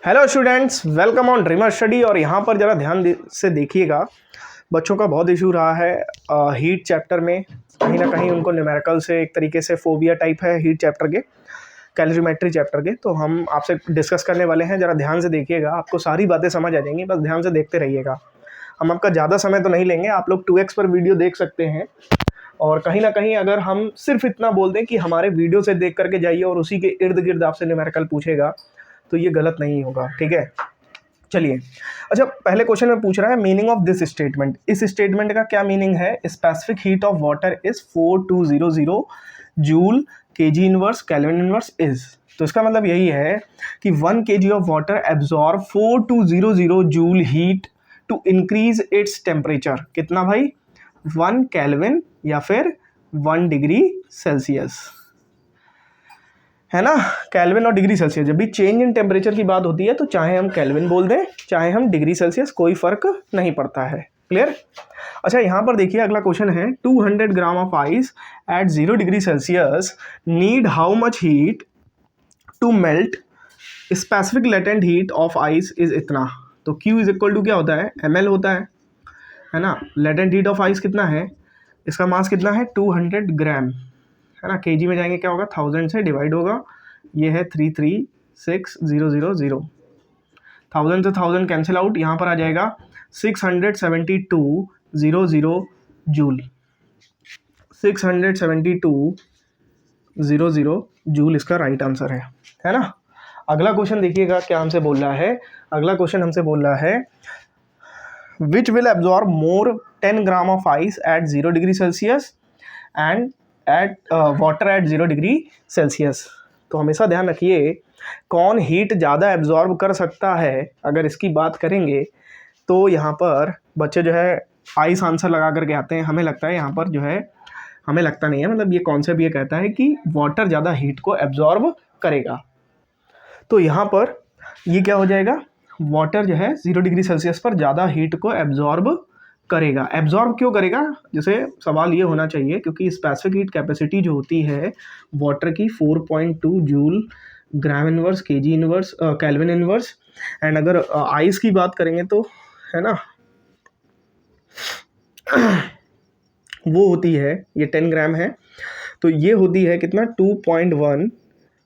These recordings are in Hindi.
Hello students, welcome on dreamer study. और यहाँ पर ज़रा ध्यान से देखिएगा, बच्चों का बहुत इशू रहा है हीट चैप्टर में। कहीं ना कहीं उनको न्यूमेरिकल से एक तरीके से फोबिया टाइप है हीट चैप्टर के, कैलोरीमेट्री चैप्टर के। तो हम आपसे डिस्कस करने वाले हैं, ज़रा ध्यान से देखिएगा, आपको सारी बातें समझ आ जाएंगी, बस ध्यान से देखते रहिएगा। हम आपका ज़्यादा समय तो नहीं लेंगे, आप लोग 2x पर वीडियो देख सकते हैं। और कहीं ना कहीं अगर हम सिर्फ इतना बोल दें कि हमारे वीडियो से देख करके जाइए और उसी के इर्द गिर्द आपसे न्यूमेरिकल पूछेगा, तो ये गलत नहीं होगा, ठीक है। चलिए, अच्छा, पहले क्वेश्चन में पूछ रहा है मीनिंग ऑफ दिस स्टेटमेंट। इस स्टेटमेंट का क्या मीनिंग है? Specific heat of water is 4200 joule kg inverse kelvin inverse is. तो इसका मतलब यही है कि 1 kg of water absorb 4200 joule heat to increase its temperature. कितना भाई? 1 केल्विन या फिर 1 डिग्री सेल्सियस, है ना। केल्विन और डिग्री सेल्सियस, जब भी चेंज इन टेम्परेचर की बात होती है तो चाहे हम केल्विन बोल दें चाहे हम डिग्री सेल्सियस, कोई फर्क नहीं पड़ता है। क्लियर? अच्छा, यहाँ पर देखिए अगला क्वेश्चन है 200 gram of ice at 0 degree Celsius need how much heat to melt. Specific latent heat of ice is इतना। तो Q इज इक्वल टू क्या होता है? ml होता है ना। लेटेंट हीट ऑफ आइस कितना है? इसका मास कितना है? 200 ग्राम, है ना। केजी में जाएंगे क्या होगा? 1000 से डिवाइड होगा, ये है 336000। 1000 से 1000 कैंसिल आउट, यहाँ पर आ जाएगा 67200 जूल। 67200 जूल इसका राइट आंसर है ना। अगला क्वेश्चन देखिएगा क्या हमसे बोल रहा है। अगला क्वेश्चन हमसे बोल रहा है which will absorb more 10 gram of ice at 0 degree Celsius and at water at 0 degree Celsius. तो हमेशा ध्यान रखिए, कौन हीट ज़्यादा एब्जॉर्ब कर सकता है। अगर इसकी बात करेंगे तो यहाँ पर बच्चे जो है आइस आंसर लगा करके आते हैं। हमें लगता है यहाँ पर जो है, हमें लगता नहीं है, मतलब ये कॉन्सेप्ट ये कहता है कि वाटर ज़्यादा हीट को एब्जॉर्ब करेगा। तो यहाँ पर ये क्या हो जाएगा? वाटर जो है 0 डिग्री सेल्सियस पर ज़्यादा हीट को एब्जॉर्ब करेगा। एब्जॉर्ब क्यों करेगा? जैसे सवाल ये होना चाहिए क्योंकि स्पेसिफिक हीट कैपेसिटी जो होती है वाटर की 4.2 joule gram inverse KG inverse kelvin inverse. And अगर आइस की बात करेंगे तो, है ना, वो होती है, ये 10 ग्राम है, तो ये होती है कितना? 2.1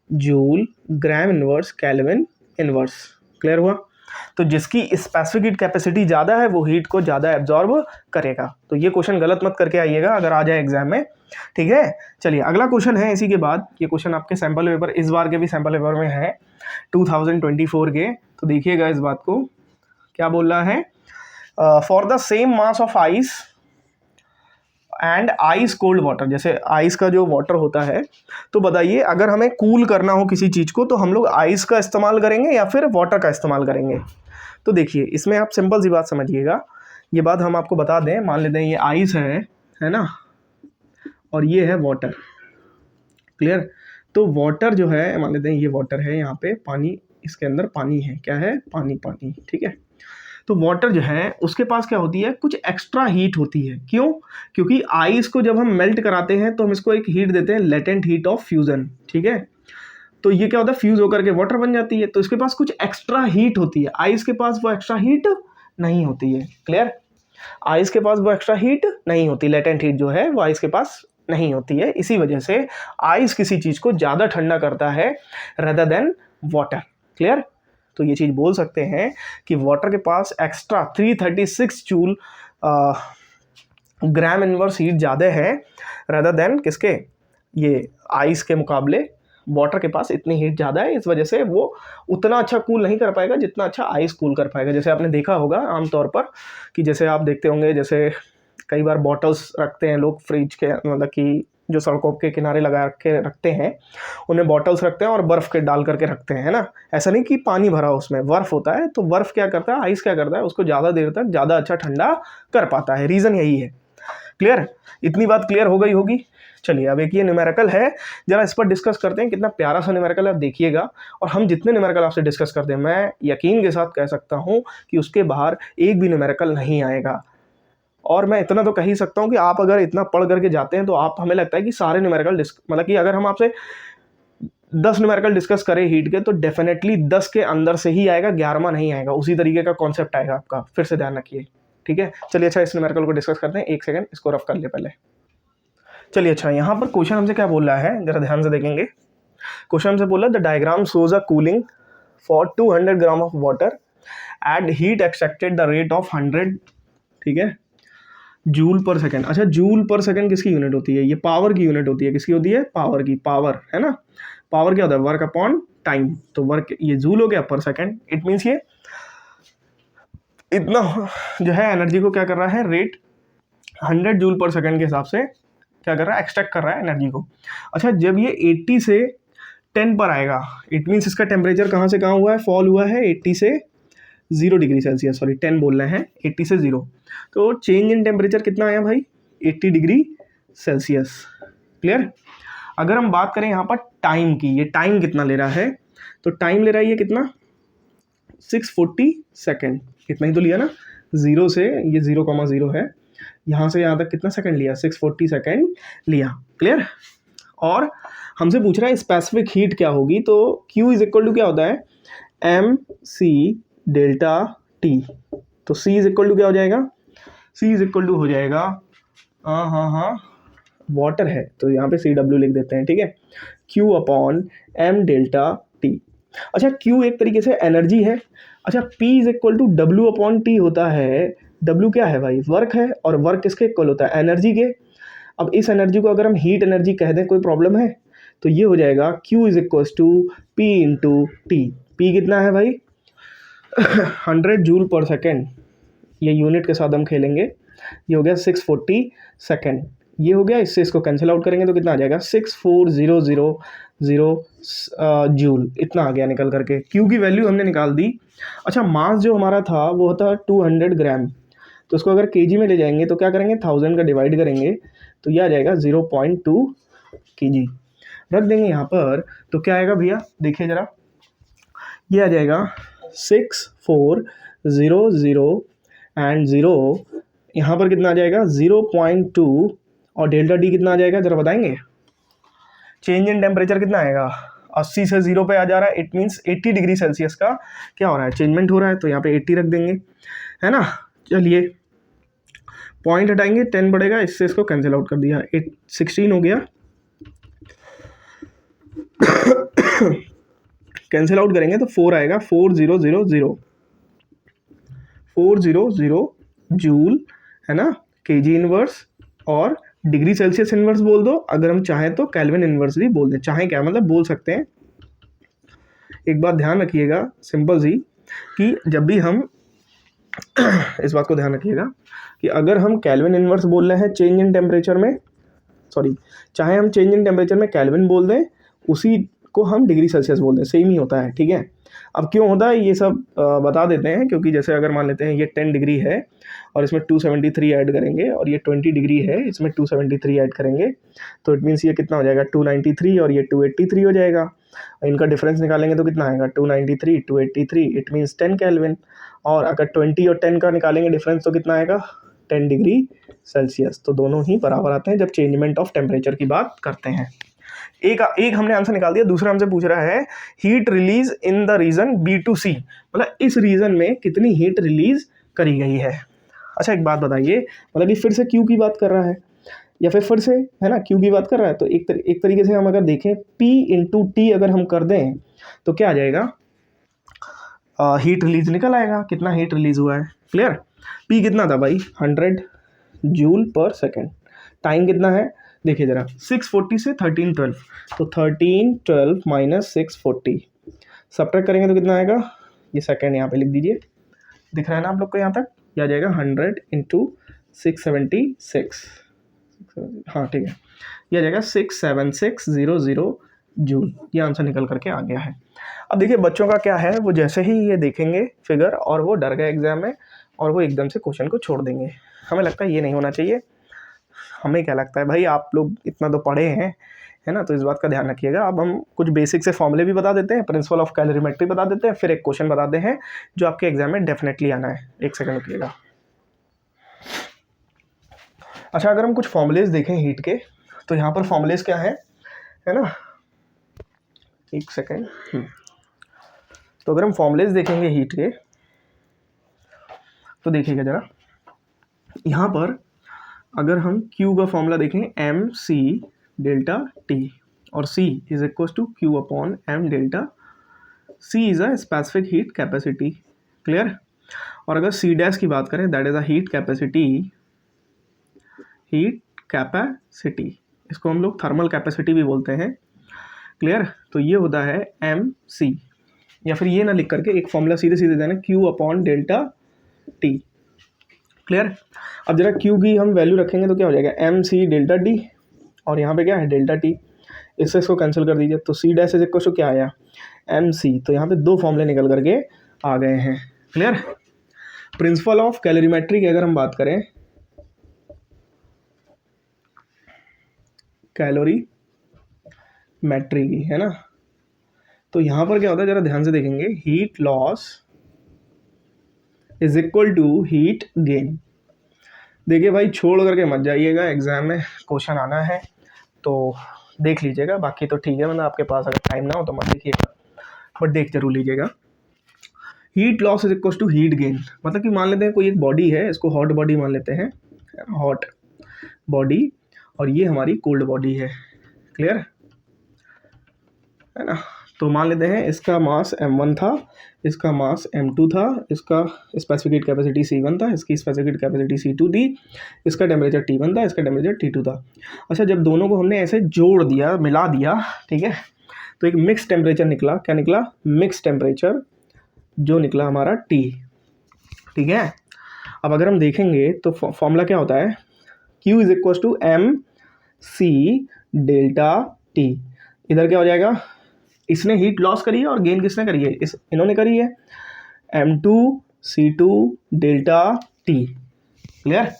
joule gram inverse kelvin inverse. Clear हुआ? तो जिसकी स्पेसिफिक हीट कैपेसिटी ज़्यादा है वो हीट को ज़्यादा एब्जॉर्ब करेगा। तो ये क्वेश्चन गलत मत करके आइएगा अगर आ जाए एग्जाम में, ठीक है। चलिए, अगला क्वेश्चन है इसी के बाद। ये क्वेश्चन आपके सैम्पल पेपर, इस बार के भी सैम्पल पेपर में है 2024 के। तो देखिएगा इस बात को क्या बोल रहा है। For the same mass of ice and ice cold water. जैसे आइस का जो वाटर होता है, तो बताइए अगर हमें कूल करना हो किसी चीज़ को तो हम लोग आइस का इस्तेमाल करेंगे या फिर वाटर का इस्तेमाल करेंगे? तो देखिए, इसमें आप सिंपल सी बात समझिएगा। ये बात हम आपको बता दें, मान लेते हैं ये आइस है ना, और ये है वाटर। क्लियर? तो वाटर जो है, मान लेते हैं ये वाटर है, यहाँ पे पानी, इसके अंदर पानी है। क्या है? पानी, पानी, ठीक है। तो वाटर जो है उसके पास क्या होती है? कुछ एक्स्ट्रा हीट होती है। क्यों? क्योंकि आइस को जब हम मेल्ट कराते हैं तो हम इसको एक हीट देते हैं, लेटेंट हीट ऑफ फ्यूजन, ठीक है। तो ये क्या होता है? फ्यूज होकर के वाटर बन जाती है, तो इसके पास कुछ एक्स्ट्रा हीट होती है। आइस के पास वो एक्स्ट्रा हीट नहीं होती है। क्लियर? आइस के पास वो एक्स्ट्रा हीट नहीं होती, लेटेंट हीट जो है वो आइस के पास नहीं होती है। इसी वजह से आइस किसी चीज को ज्यादा ठंडा करता है रेदर देन वाटर। क्लियर? तो ये चीज बोल सकते हैं कि वाटर के पास extra 336 joule gram inverse heat ज़्यादा है रेदर देन किसके? ये आइस के मुकाबले वाटर के पास इतनी हीट ज़्यादा है। इस वजह से वो उतना अच्छा कूल नहीं कर पाएगा जितना अच्छा आइस कूल कर पाएगा। जैसे आपने देखा होगा आमतौर पर कि जैसे आप देखते होंगे, जैसे कई बार बॉटल्स रखते हैं लोग फ्रिज के, मतलब कि जो सड़कों के किनारे लगा के रखते हैं, उन्हें बॉटल्स रखते हैं और बर्फ़ के डाल करके रखते हैं, है ना। ऐसा नहीं कि पानी भरा हो, उसमें बर्फ़ होता है। तो बर्फ़ क्या करता है, आइस क्या करता है, उसको ज़्यादा देर तक ज़्यादा अच्छा ठंडा कर पाता है। रीज़न यही है। क्लियर? इतनी बात क्लियर हो गई होगी। चलिए, अब एक ये न्यूमेरिकल है, जरा इस पर डिस्कस करते हैं। कितना प्यारा सा न्यूमेरिकल है, आप देखिएगा। और हम जितने न्यूमेरिकल आपसे डिस्कस करते हैं, मैं यकीन के साथ कह सकता हूँ कि उसके बाहर एक भी न्यूमेरिकल नहीं आएगा। और मैं इतना तो कह ही सकता हूँ कि आप अगर इतना पढ़ करके जाते हैं तो आप, हमें लगता है कि सारे न्यूमेरिकल मतलब कि अगर हम आपसे 10 न्यूमेरिकल डिस्कस करें हीट के तो डेफिनेटली 10 के अंदर से ही आएगा, 11वां नहीं आएगा, उसी तरीके का कॉन्सेप्ट आएगा आपका, फिर से ध्यान रखिए, ठीक है। चलिए अच्छा इस न्यूमेरिकल को डिस्कस करते हैं, एक सेकंड इसको रफ कर ले पहले। चलिए अच्छा यहाँ पर क्वेश्चन हमसे क्या बोल रहा है, जरा ध्यान से देखेंगे। क्वेश्चन हमसे बोला the diagram shows a cooling for 200 gram of water at heat extracted the rate of 100, ठीक है, जूल पर सेकंड। अच्छा जूल पर सेकंड किसकी यूनिट होती है, ये पावर की यूनिट होती है, किसकी होती है, पावर की, पावर है ना, पावर क्या होता है, वर्क अपॉन टाइम, तो वर्क ये जूल हो गया पर सेकंड। इट मीन्स ये इतना जो है एनर्जी को क्या कर रहा है, रेट 100 जूल पर सेकंड के हिसाब से क्या कर रहा है, एक्सट्रैक्ट कर रहा है एनर्जी को। अच्छा जब ये 80 से 10 पर आएगा, इट मीन्स इसका टेम्परेचर कहाँ से कहाँ हुआ है, फॉल हुआ है 80 से 0 डिग्री सेल्सियस, सॉरी 10 बोल रहे हैं, 80 से 0, तो चेंज इन टेम्परेचर कितना आया भाई, 80 डिग्री सेल्सियस, क्लियर। अगर हम बात करें यहाँ पर टाइम की, ये टाइम कितना ले रहा है, तो टाइम ले रहा है ये कितना, 640 सेकेंड, इतना ही तो लिया ना, 0 से ये 0,0 है, यहाँ से यहाँ तक कितना सेकंड लिया, 640 सेकेंड लिया, क्लियर। और हमसे पूछ रहा है स्पेसिफिक हीट क्या होगी, तो Q इज इक्वल टू क्या होता है, MC डेल्टा T, तो C इज इक्वल टू क्या हो जाएगा, C इज इक्वल टू हो जाएगा, हाँ वाटर है तो यहाँ पे CW लिख देते हैं, ठीक है, Q upon M delta T। अच्छा Q एक तरीके से एनर्जी है। अच्छा P is equal to W upon T होता है, W क्या है भाई, वर्क है, और वर्क किसके इक्वल होता है, एनर्जी के। अब इस एनर्जी को अगर हम हीट एनर्जी कह दें कोई प्रॉब्लम है, तो ये हो जाएगा Q is equal to P into T. P कितना है भाई 100 जूल पर सेकेंड, ये यूनिट के साथ हम खेलेंगे, ये हो गया 640 सेकेंड, ये हो गया, इससे इसको कैंसिल आउट करेंगे तो कितना आ जाएगा 64000 जूल, इतना आ गया निकल करके। Q की वैल्यू हमने निकाल दी। अच्छा मास जो हमारा था वो होता 200 ग्राम, तो उसको अगर केजी में ले जाएंगे तो क्या करेंगे, 1000 का डिवाइड करेंगे तो ये आ जाएगा 0.2 kg, रख देंगे यहाँ पर, तो क्या आएगा भैया देखिए जरा, ये आ जाएगा 6400 एंड 0, यहाँ पर कितना आ जाएगा 0.2, और डेल्टा डी कितना आ जाएगा जरा बताएंगे। चेंज इन टेम्परेचर कितना आएगा, 80 से 0 पे आ जा रहा है, इट मीन्स 80 डिग्री सेल्सियस का क्या हो रहा है, चेंजमेंट हो रहा है, तो यहाँ पे 80 रख देंगे, है ना। चलिए पॉइंट हटाएंगे, 10 बढ़ेगा, इससे इसको कैंसिल आउट कर दिया, 16 हो गया कैंसिल आउट करेंगे तो 4 आएगा, 400 जूल, है ना, केजी इनवर्स, और डिग्री सेल्सियस इनवर्स बोल दो, अगर हम चाहें तो केल्विन इनवर्स भी बोल दें, चाहें क्या मतलब बोल सकते हैं। एक बात ध्यान रखिएगा सिंपल सी, कि जब भी हम इस बात को ध्यान रखिएगा कि अगर हम केल्विन इनवर्स बोल रहे हैं चेंज इन टेम्परेचर में, सॉरी चाहे हम चेंज इन टेम्परेचर में केल्विन बोल दें, उसी को हम डिग्री सेल्सियस बोल दें, सेम ही होता है, ठीक है। अब क्यों होता है ये सब बता देते हैं, क्योंकि जैसे अगर मान लेते हैं ये 10 डिग्री है और इसमें 273 ऐड करेंगे, और ये 20 डिग्री है इसमें 273 ऐड करेंगे, तो इट मीन्स ये कितना हो जाएगा 293, और ये 283 हो जाएगा, इनका डिफरेंस निकालेंगे तो कितना आएगा 293 283, इट मीन्स 10 केल्विन, और अगर 20 और 10 का निकालेंगे डिफरेंस तो कितना आएगा 10 डिग्री सेल्सियस, तो दोनों ही बराबर आते हैं जब चेंजमेंट ऑफ टेम्परेचर की बात करते हैं। एक हमने आंसर निकाल दिया। दूसरा हमसे पूछ रहा है heat release in the region B2C, मतलब इस रीजन में कितनी हीट रिलीज करी गई है। अच्छा एक बात बताइए, मतलब कि फिर से Q की बात कर रहा है या फिर से है ना Q की बात कर रहा है, तो एक तरीके से हम अगर देखें P इंटू टी अगर हम कर दें तो क्या आ जाएगा, हीट रिलीज निकल आएगा, कितना हीट रिलीज हुआ है, क्लियर। P कितना था भाई 100 जूल पर सेकेंड, टाइम कितना है देखिए जरा 640 से 1312, तो 1312 माइनस 640 सब्ट्रैक्ट करेंगे तो कितना आएगा, ये सेकेंड यहाँ पे लिख दीजिए, दिख रहा है ना आप लोग को यहाँ तक, ये आ जाएगा 100 इंटू 676, हाँ ठीक है, ये आ जाएगा 67600 जूल, ये आंसर निकल करके आ गया है। अब देखिए बच्चों का क्या है, वो जैसे ही ये देखेंगे फिगर और वो डर गए एग्जाम में, और वो एकदम से क्वेश्चन को छोड़ देंगे। हमें लगता है ये नहीं होना चाहिए। हमें क्या लगता है भाई, आप लोग इतना तो पढ़े हैं, है ना, तो इस बात का ध्यान रखिएगा। अब हम कुछ बेसिक से फॉर्मूले भी बता देते हैं, प्रिंसिपल ऑफ कैलोरीमेट्री बता देते हैं, फिर एक क्वेश्चन बताते हैं जो आपके एग्जाम में डेफिनेटली आना है। एक सेकंड रुकिएगा। अच्छा अगर हम कुछ फॉर्मूलेज देखें हीट के, तो यहाँ पर फॉर्मूलेज क्या है ना, एक सेकेंड। तो अगर हम फॉर्मूलेज देखेंगे हीट के, तो देखिएगा ज़रा, यहाँ पर अगर हम Q का फॉर्मूला देखें एम सी डेल्टा टी, और C is equal to Q upon M delta, C is a specific heat capacity, clear. और अगर C डैश की बात करें, that is a heat capacity, इसको हम लोग थर्मल कैपेसिटी भी बोलते हैं, क्लियर। तो ये होता है एम सी, या फिर ये ना लिख करके एक फॉर्मूला सीधे सीधे देना Q upon delta T, clear. अब जरा Q की हम वैल्यू रखेंगे तो क्या हो जाएगा, एम सी डेल्टा टी, और यहाँ पे क्या है डेल्टा टी, इसको कैंसिल कर दीजिए, तो C dash is equal to क्या आया, एम सी। तो यहाँ पे दो फॉर्मूले निकल करके आ गए हैं, क्लियर। प्रिंसिपल ऑफ कैलोरीमेट्री की अगर हम बात करें, कैलोरीमेट्री की, है ना, तो यहाँ पर क्या होता है जरा ध्यान से देखेंगे, heat loss is equal to heat gain. देखिए भाई, छोड़ करके मत जाइएगा, एग्जाम में क्वेश्चन आना है तो देख लीजिएगा, बाकी तो ठीक है, मतलब आपके पास अगर टाइम ना हो तो मत देखिएगा, बट देख जरूर लीजिएगा। Heat loss is equal to heat gain, मतलब कि मान लेते हैं कोई एक बॉडी है, इसको हॉट बॉडी मान लेते हैं, हॉट बॉडी, और ये हमारी कोल्ड बॉडी है, क्लियर है ना। तो मान लेते हैं इसका मास m1 था, इसका मास m2 था, इसका स्पेसिफिक हीट कैपेसिटी C1 था, इसकी स्पेसिफिक हीट कैपेसिटी C2 थी, इसका टेम्परेचर T1 था, इसका टेम्परेचर T2 था। अच्छा, जब दोनों को हमने ऐसे जोड़ दिया, मिला दिया, ठीक है, तो एक मिक्स टेम्परेचर निकला, क्या निकला, मिक्स टेम्परेचर, जो निकला हमारा T, ठीक है। अब अगर हम देखेंगे तो फॉर्मूला क्या होता है, Q is equal to M C delta T. इधर क्या हो जाएगा, इसने हीट लॉस करी है और गेन किसने करी है, इन्होंने करी है, M2C2 डेल्टा टी, क्लियर।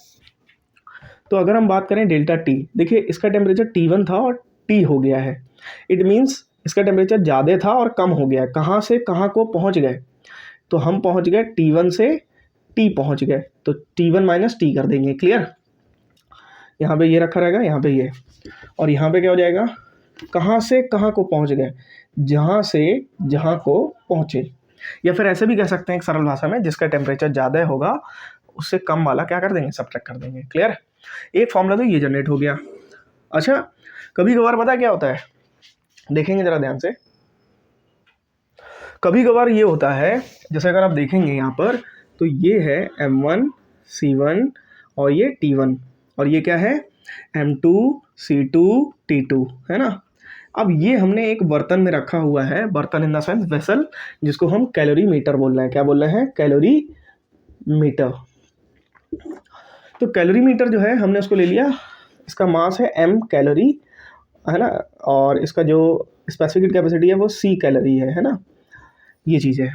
तो अगर हम बात करें डेल्टा टी, देखिए इसका टेम्परेचर T1 था और T हो गया है, इट मीन्स इसका टेम्परेचर ज़्यादा था और कम हो गया, कहाँ से कहाँ को पहुँच गए, तो हम पहुँच गए T1 से T पहुँच गए, तो T1 माइनस T कर देंगे, क्लियर। यहाँ पे ये रखा रहेगा, यहाँ पे ये, और यहाँ पे क्या हो जाएगा, कहाँ से कहाँ को पहुँच गए, जहाँ से जहाँ को पहुँचे, या फिर ऐसे भी कह सकते हैं एक सरल भाषा में, जिसका टेम्परेचर ज़्यादा होगा उससे कम वाला क्या कर देंगे, सब्ट्रैक्ट कर देंगे, क्लियर। एक फॉर्मूला तो ये जनरेट हो गया। अच्छा, कभी कभार पता क्या होता है, देखेंगे ज़रा ध्यान से, कभी कभार ये होता है, जैसे अगर आप देखेंगे यहाँ पर, तो ये है M1 C1 और ये T1, और ये क्या है M2 C2 T2, है ना। अब ये हमने एक बर्तन में रखा हुआ है, बर्तन इन द सेंस वेसल, जिसको हम कैलोरी मीटर बोल रहे हैं, क्या बोल रहे हैं, कैलोरी मीटर। तो कैलोरी मीटर जो है हमने उसको ले लिया, इसका मास है m कैलोरी, है ना, और इसका जो स्पेसिफिक हीट कैपेसिटी है वो C कैलोरी है ना, ये चीज़ है।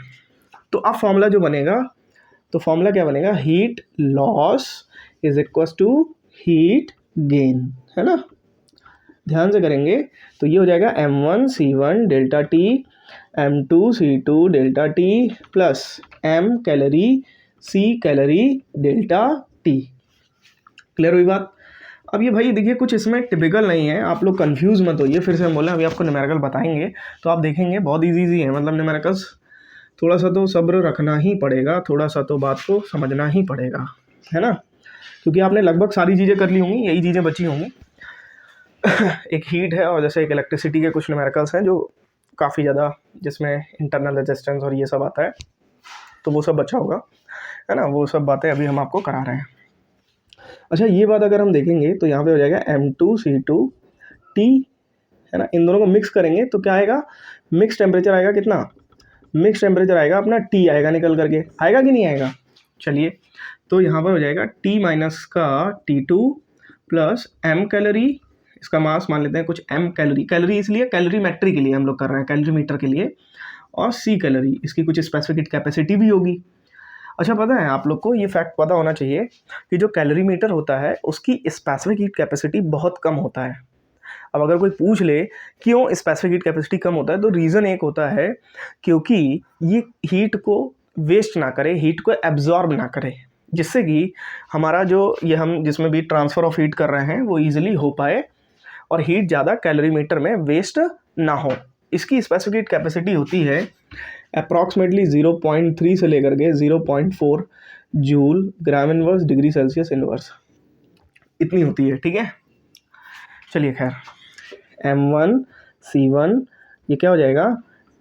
तो अब फॉर्मूला जो बनेगा, तो फॉर्मूला क्या बनेगा, heat loss is equal to heat gain, है ना। ध्यान से करेंगे तो ये हो जाएगा M1 C1 delta T, M2 C2 delta T plus M calorie C calorie delta T, clear हुई बात। अब ये भाई देखिए कुछ इसमें टिपिकल नहीं है, आप लोग कंफ्यूज मत होइए, फिर से हम बोले अभी आपको न्यूमेरिकल बताएंगे तो आप देखेंगे बहुत इजी है, मतलब न्यूमेरिकल्स थोड़ा सा तो सब्र रखना ही पड़ेगा, थोड़ा सा तो बात को समझना ही पड़ेगा, है ना, क्योंकि आपने लगभग सारी चीज़ें कर ली होंगी, यही चीज़ें बची होंगी। एक हीट है और जैसे एक इलेक्ट्रिसिटी के कुछ न्यूमेरिकल्स हैं जो काफ़ी ज़्यादा, जिसमें इंटरनल रेजिस्टेंस और ये सब आता है, तो वो सब बचा होगा, है ना, वो सब बातें अभी हम आपको करा रहे हैं। अच्छा, ये बात अगर हम देखेंगे तो यहाँ पे हो जाएगा M2C2T, है ना, इन दोनों को मिक्स करेंगे तो क्या आएगा, मिक्स टेम्परेचर आएगा, कितना मिक्स टेम्परेचर आएगा अपना T आएगा निकल करके, आएगा कि नहीं आएगा, चलिए, तो यहाँ पर हो जाएगा T माइनस का T2 प्लस M कैलोरी, इसका मास मान लेते हैं कुछ M कैलोरी, कैलोरी इसलिए कैलोरीमेट्री के लिए हम लोग कर रहे हैं, कैलोरीमीटर के लिए, और C कैलोरी, इसकी कुछ स्पेसिफिक कैपेसिटी भी होगी। अच्छा, पता है आप लोग को ये फैक्ट पता होना चाहिए कि जो कैलोरीमीटर होता है उसकी स्पेसिफिक हीट कैपेसिटी बहुत कम होता है। अब अगर कोई पूछ ले क्यों स्पेसिफिक हीट कैपेसिटी कम होता है, तो रीज़न एक होता है क्योंकि ये हीट को वेस्ट ना करे, हीट को एब्जॉर्ब ना करे, जिससे कि हमारा जो ये हम जिसमें भी ट्रांसफ़र ऑफ हीट कर रहे हैं वो ईजिली हो पाए और हीट ज़्यादा कैलोरीमीटर में वेस्ट ना हो, इसकी स्पेसिफिक हीट कैपेसिटी होती है अप्रॉक्सीमेटली 0.3 से लेकर के 0.4 joule gram inverse degree Celsius inverse, इतनी होती है। ठीक है, चलिए खैर M1C1 ये क्या हो जाएगा,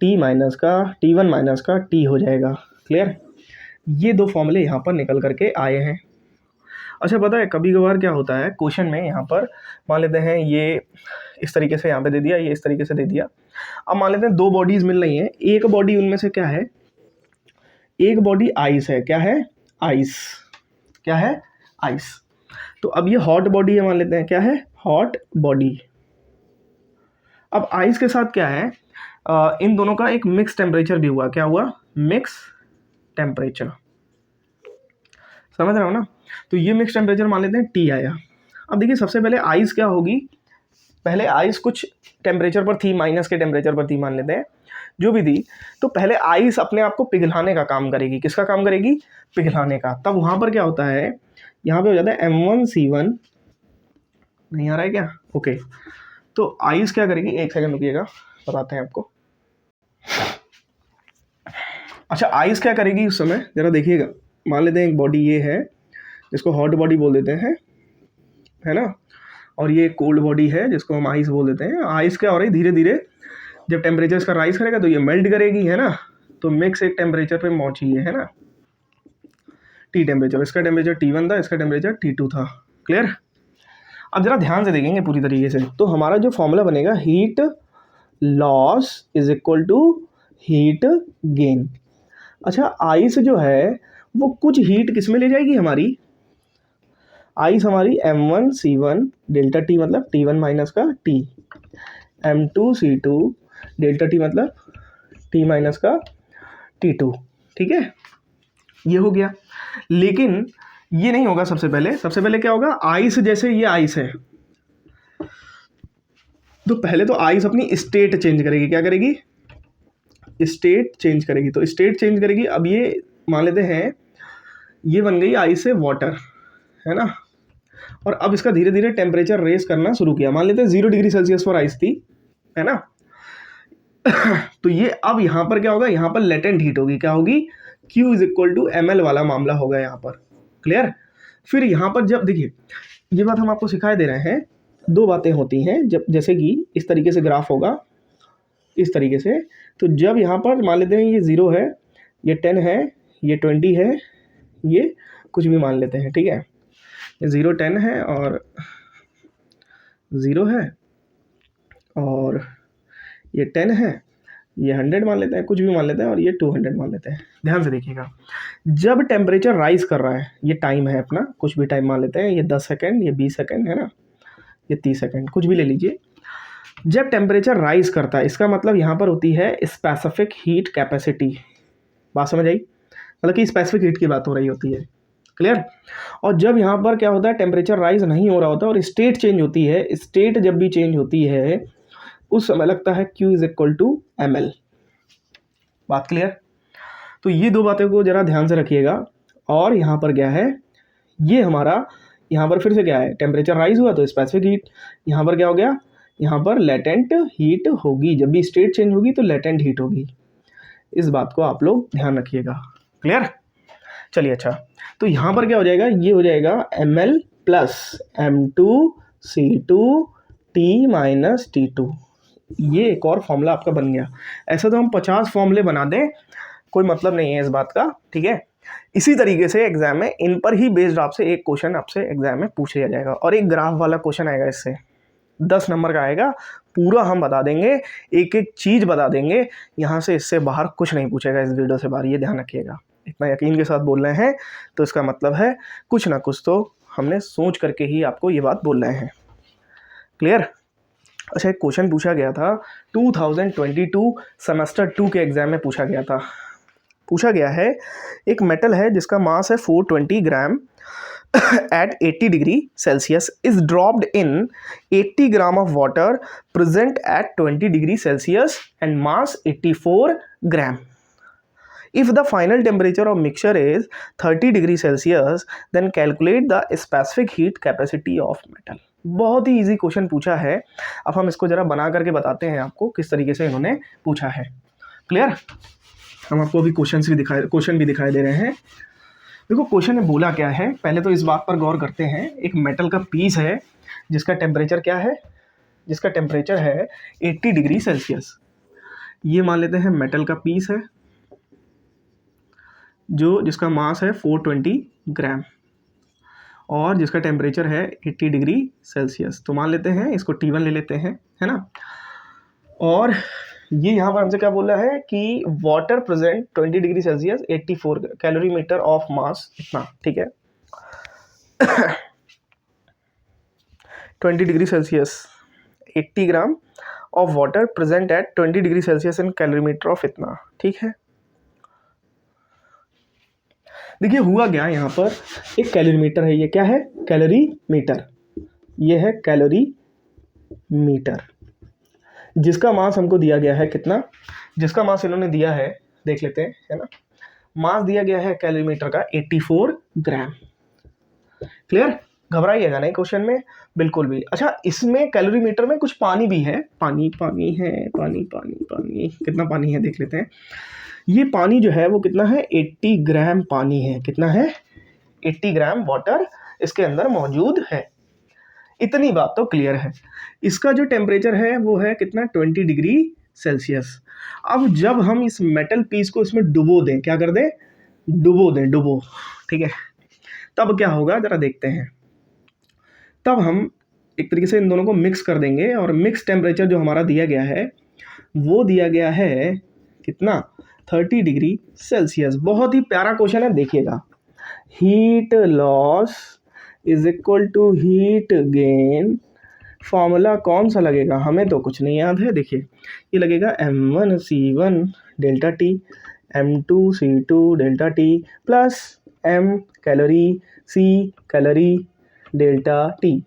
T1 माइनस का T हो जाएगा। क्लियर, ये दो फॉर्मूले यहाँ पर निकल करके आए हैं। अच्छा पता है कभी कभार क्या होता है क्वेश्चन में, यहाँ पर मान लेते हैं ये इस तरीके से यहाँ पे दे दिया, ये इस तरीके से दे दिया। अब मान लेते हैं दो बॉडीज मिल रही हैं, एक बॉडी उनमें से क्या है, एक बॉडी आइस है। क्या है, आइस। क्या है, आइस। तो अब ये हॉट बॉडी है, मान लेते हैं क्या है, हॉट बॉडी। अब आइस के साथ क्या है, इन दोनों का एक मिक्स टेम्परेचर भी हुआ। क्या हुआ, मिक्स टेम्परेचर, समझ रहे हो ना। तो ये मिक्स टेम्परेचर मान लेते हैं T आया। अब देखिए सबसे पहले आइस क्या होगी, पहले आइस कुछ टेम्परेचर पर थी, माइनस के टेम्परेचर पर थी मान लेते हैं, जो भी थी। तो पहले आइस अपने आप को पिघलाने का काम करेगी। किसका काम करेगी, पिघलाने का। तब वहाँ पर क्या होता है, यहाँ पे हो जाता है M1C1, नहीं आ रहा है क्या, ओके। तो आइस क्या करेगी, एक सेकंड रुकिएगा बताते हैं आपको। अच्छा आइस क्या करेगी उस समय, जरा देखिएगा। मान लेते हैं एक बॉडी ये है जिसको हॉट बॉडी बोल देते हैं, है ना, और ये कोल्ड बॉडी है जिसको हम आइस बोल देते हैं। आइस क्या हो रही, धीरे धीरे जब टेम्परेचर इसका राइज करेगा तो ये मेल्ट करेगी, है ना। तो मिक्स एक टेम्परेचर पे पहुंची है ना, T टेम्परेचर। इसका टेम्परेचर T1 था, इसका टेम्परेचर T2 था। क्लियर। अब जरा ध्यान से देखेंगे पूरी तरीके से, तो हमारा जो फॉर्मूला बनेगा, heat loss is equal to heat gain. अच्छा आइस जो है वो कुछ हीट किस में ले जाएगी हमारी, आइस हमारी M1C1 डेल्टा T मतलब T1 माइनस का T, M2C2 डेल्टा T मतलब T माइनस का T2। ठीक है, ये हो गया। लेकिन ये नहीं होगा, सबसे पहले क्या होगा, आइस जैसे ये आइस है तो पहले तो आइस अपनी स्टेट चेंज करेगी। क्या करेगी, स्टेट चेंज करेगी। तो स्टेट चेंज करेगी। अब ये मान लेते हैं ये बन गई आइस से वाटर, है ना। और अब इसका धीरे धीरे टेम्परेचर रेस करना शुरू किया। मान लेते हैं 0 डिग्री सेल्सियस पर आइस थी, है ना। तो ये अब यहाँ पर क्या होगा, यहाँ पर लेटेंट हीट होगी। क्या होगी, Q is equal to ML वाला मामला होगा यहाँ पर। क्लियर। फिर यहाँ पर जब देखिए ये बात हम आपको सिखाए दे रहे हैं, दो बातें होती हैं। जब जैसे कि इस तरीके से ग्राफ होगा, इस तरीके से, तो जब यहाँ पर मान लेते हैं ये 0 है, ये 10 है, ये 20 है, ये कुछ भी मान लेते हैं। ठीक है, ये 0 10 है और 0 है और ये 10 है, ये 100 मान लेते हैं, कुछ भी मान लेते हैं, और ये 200 मान लेते हैं। ध्यान से देखिएगा, जब टेम्परेचर राइज कर रहा है, ये टाइम है अपना, कुछ भी टाइम मान लेते हैं, ये 10 सेकेंड, ये 20 सेकेंड, है ना, ये 30 सेकेंड, कुछ भी ले लीजिए। जब टेम्परेचर राइज करता है, इसका मतलब यहाँ पर होती है स्पेसिफिक हीट कैपेसिटी। बात समझ आई, मतलब कि स्पेसिफिक हीट की बात हो रही होती है। क्लियर। और जब यहाँ पर क्या होता है, टेम्परेचर राइज नहीं हो रहा होता और स्टेट चेंज होती है, स्टेट जब भी चेंज होती है उस समय लगता है Q is equal to ML। बात क्लियर। तो ये दो बातें को जरा ध्यान से रखिएगा। और यहाँ पर क्या है, ये हमारा यहाँ पर फिर से क्या है, टेम्परेचर राइज हुआ तो स्पेसिफिक हीट, यहाँ पर क्या हो गया, यहाँ पर लेटेंट हीट होगी। जब भी स्टेट चेंज होगी तो लेटेंट हीट होगी। इस बात को आप लोग ध्यान रखिएगा। क्लियर। चलिए अच्छा, तो यहाँ पर क्या हो जाएगा, ये हो जाएगा ML plus M2C2 T minus T2। ये एक और फॉर्मूला आपका बन गया। ऐसा तो हम 50 फॉर्मूले बना दें, कोई मतलब नहीं है इस बात का। ठीक है, इसी तरीके से एग्जाम में इन पर ही बेस्ड आपसे एक क्वेश्चन आपसे एग्जाम में पूछ लिया जाएगा। और एक ग्राफ वाला क्वेश्चन आएगा, इससे 10 नंबर का आएगा, पूरा हम बता देंगे, एक एक चीज़ बता देंगे। यहाँ से इससे बाहर कुछ नहीं पूछेगा, इस वीडियो से बाहर, ये ध्यान रखिएगा। इतना यकीन के साथ बोल रहे हैं तो इसका मतलब है कुछ ना कुछ तो हमने सोच करके ही आपको ये बात बोल रहे हैं। क्लियर। अच्छा, एक क्वेश्चन पूछा गया था 2022 सेमेस्टर 2 के एग्जाम में पूछा गया था। पूछा गया है, एक मेटल है जिसका मास है 420 ग्राम at 80 degree Celsius is dropped in 80 gram of water present at 20 degree Celsius and mass 84 gram. If the final temperature of mixture is 30 degree Celsius, then calculate the specific heat capacity of metal. बहुत ही इजी क्वेश्चन पूछा है। अब हम इसको ज़रा बना करके बताते हैं आपको किस तरीके से इन्होंने पूछा है। क्लियर? हम आपको अभी क्वेश्चन भी दिखाई दे रहे हैं। देखो क्वेश्चन में बोला क्या है, पहले तो इस बात पर गौर करते हैं। एक मेटल का पीस है जिसका टेम्परेचर क्या है, जिसका टेम्परेचर है 80 डिग्री सेल्सियस। ये मान लेते हैं मेटल का पीस है जिसका मास है 420 ग्राम और जिसका टेम्परेचर है 80 डिग्री सेल्सियस। तो मान लेते हैं इसको T1 ले लेते हैं, है ना। और ये यहाँ पर हमसे क्या बोला है कि water present 20 degree Celsius 84 calorimeter of mass, इतना, ठीक है। 20 degree Celsius 80 gram of water present at 20 degree Celsius in calorimeter of इतना, ठीक है। देखिए हुआ क्या, यहाँ पर एक कैलोरी मीटर है, ये क्या है, कैलोरी मीटर, ये है कैलोरी मीटर, जिसका मास हमको दिया गया है कितना, जिसका मास इन्होंने दिया है, देख लेते हैं, है ना। मास दिया गया है कैलोरी मीटर का 84 ग्राम। क्लियर? घबराइएगा नहीं क्वेश्चन में बिल्कुल भी। अच्छा, इसमें कैलोरी मीटर में कुछ पानी भी है, पानी है, पानी कितना पानी है देख लेते हैं। ये पानी जो है वो कितना है, 80 ग्राम पानी है। कितना है? 80 ग्राम वाटर इसके अंदर मौजूद है। इतनी बात तो क्लियर है। इसका जो टेम्परेचर है वो है कितना, 20 डिग्री सेल्सियस। अब जब हम इस मेटल पीस को इसमें डुबो दें, क्या कर दें, डुबो, ठीक है, तब क्या होगा जरा देखते हैं। तब हम एक तरीके से इन दोनों को मिक्स कर देंगे और मिक्स टेम्परेचर जो हमारा दिया गया है वो दिया गया है कितना, 30 डिग्री सेल्सियस। बहुत ही प्यारा क्वेश्चन है, देखिएगा। Heat loss is equal to heat gain, formula कौन सा लगेगा, हमें तो कुछ नहीं याद है। देखिए ये लगेगा m1c1 delta T m2c2 delta T plus m calorie c calorie delta T.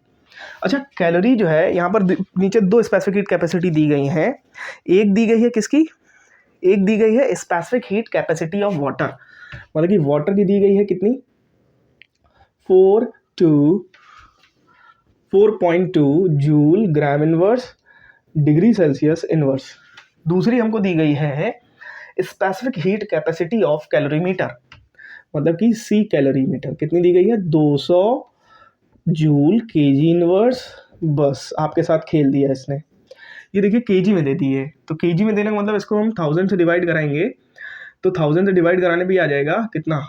अच्छा, कैलोरी जो है यहाँ पर नीचे दो स्पेसिफिक हीट कैपेसिटी दी गई हैं। एक दी गई है किसकी, एक दी गई है specific heat capacity of water, मतलब कि वाटर की दी गई है कितनी, 4.2 joule gram inverse degree Celsius inverse. दूसरी हमको दी गई है specific heat capacity of calorimeter, मतलब कि सी कैलोरीमीटर, कितनी दी गई है, 200 जूल केजी इनवर्स। बस आपके साथ खेल दिया इसने। ये देखिए केजी में दे दी है, तो केजी में देने का मतलब इसको हम 1000 से डिवाइड कराएंगे तो 1000 से डिवाइड कराने पे आ जाएगा कितना,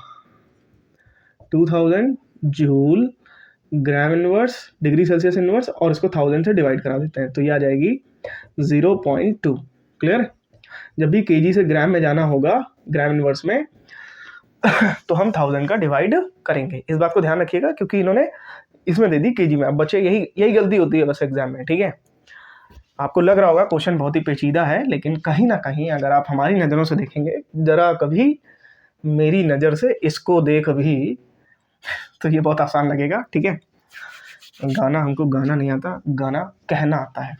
2000 joule gram inverse degree Celsius inverse, और इसको 1000 से डिवाइड करा देते हैं तो ये आ जाएगी 0.2। क्लियर? जब भी केजी से ग्राम में जाना होगा ग्राम इनवर्स में तो हम 1000 का डिवाइड करेंगे। इस बात को ध्यान रखिएगा क्योंकि इन्होंने इसमें दे दी केजी में। अब बच्चे यही गलती होती है बस एग्जाम में, ठीक है। आपको लग रहा होगा क्वेश्चन बहुत ही पेचीदा है, लेकिन कहीं ना कहीं अगर आप हमारी नज़रों से देखेंगे, जरा कभी मेरी नज़र से इसको देख भी, तो ये बहुत आसान लगेगा, ठीक है। गाना हमको गाना नहीं आता, गाना कहना आता है।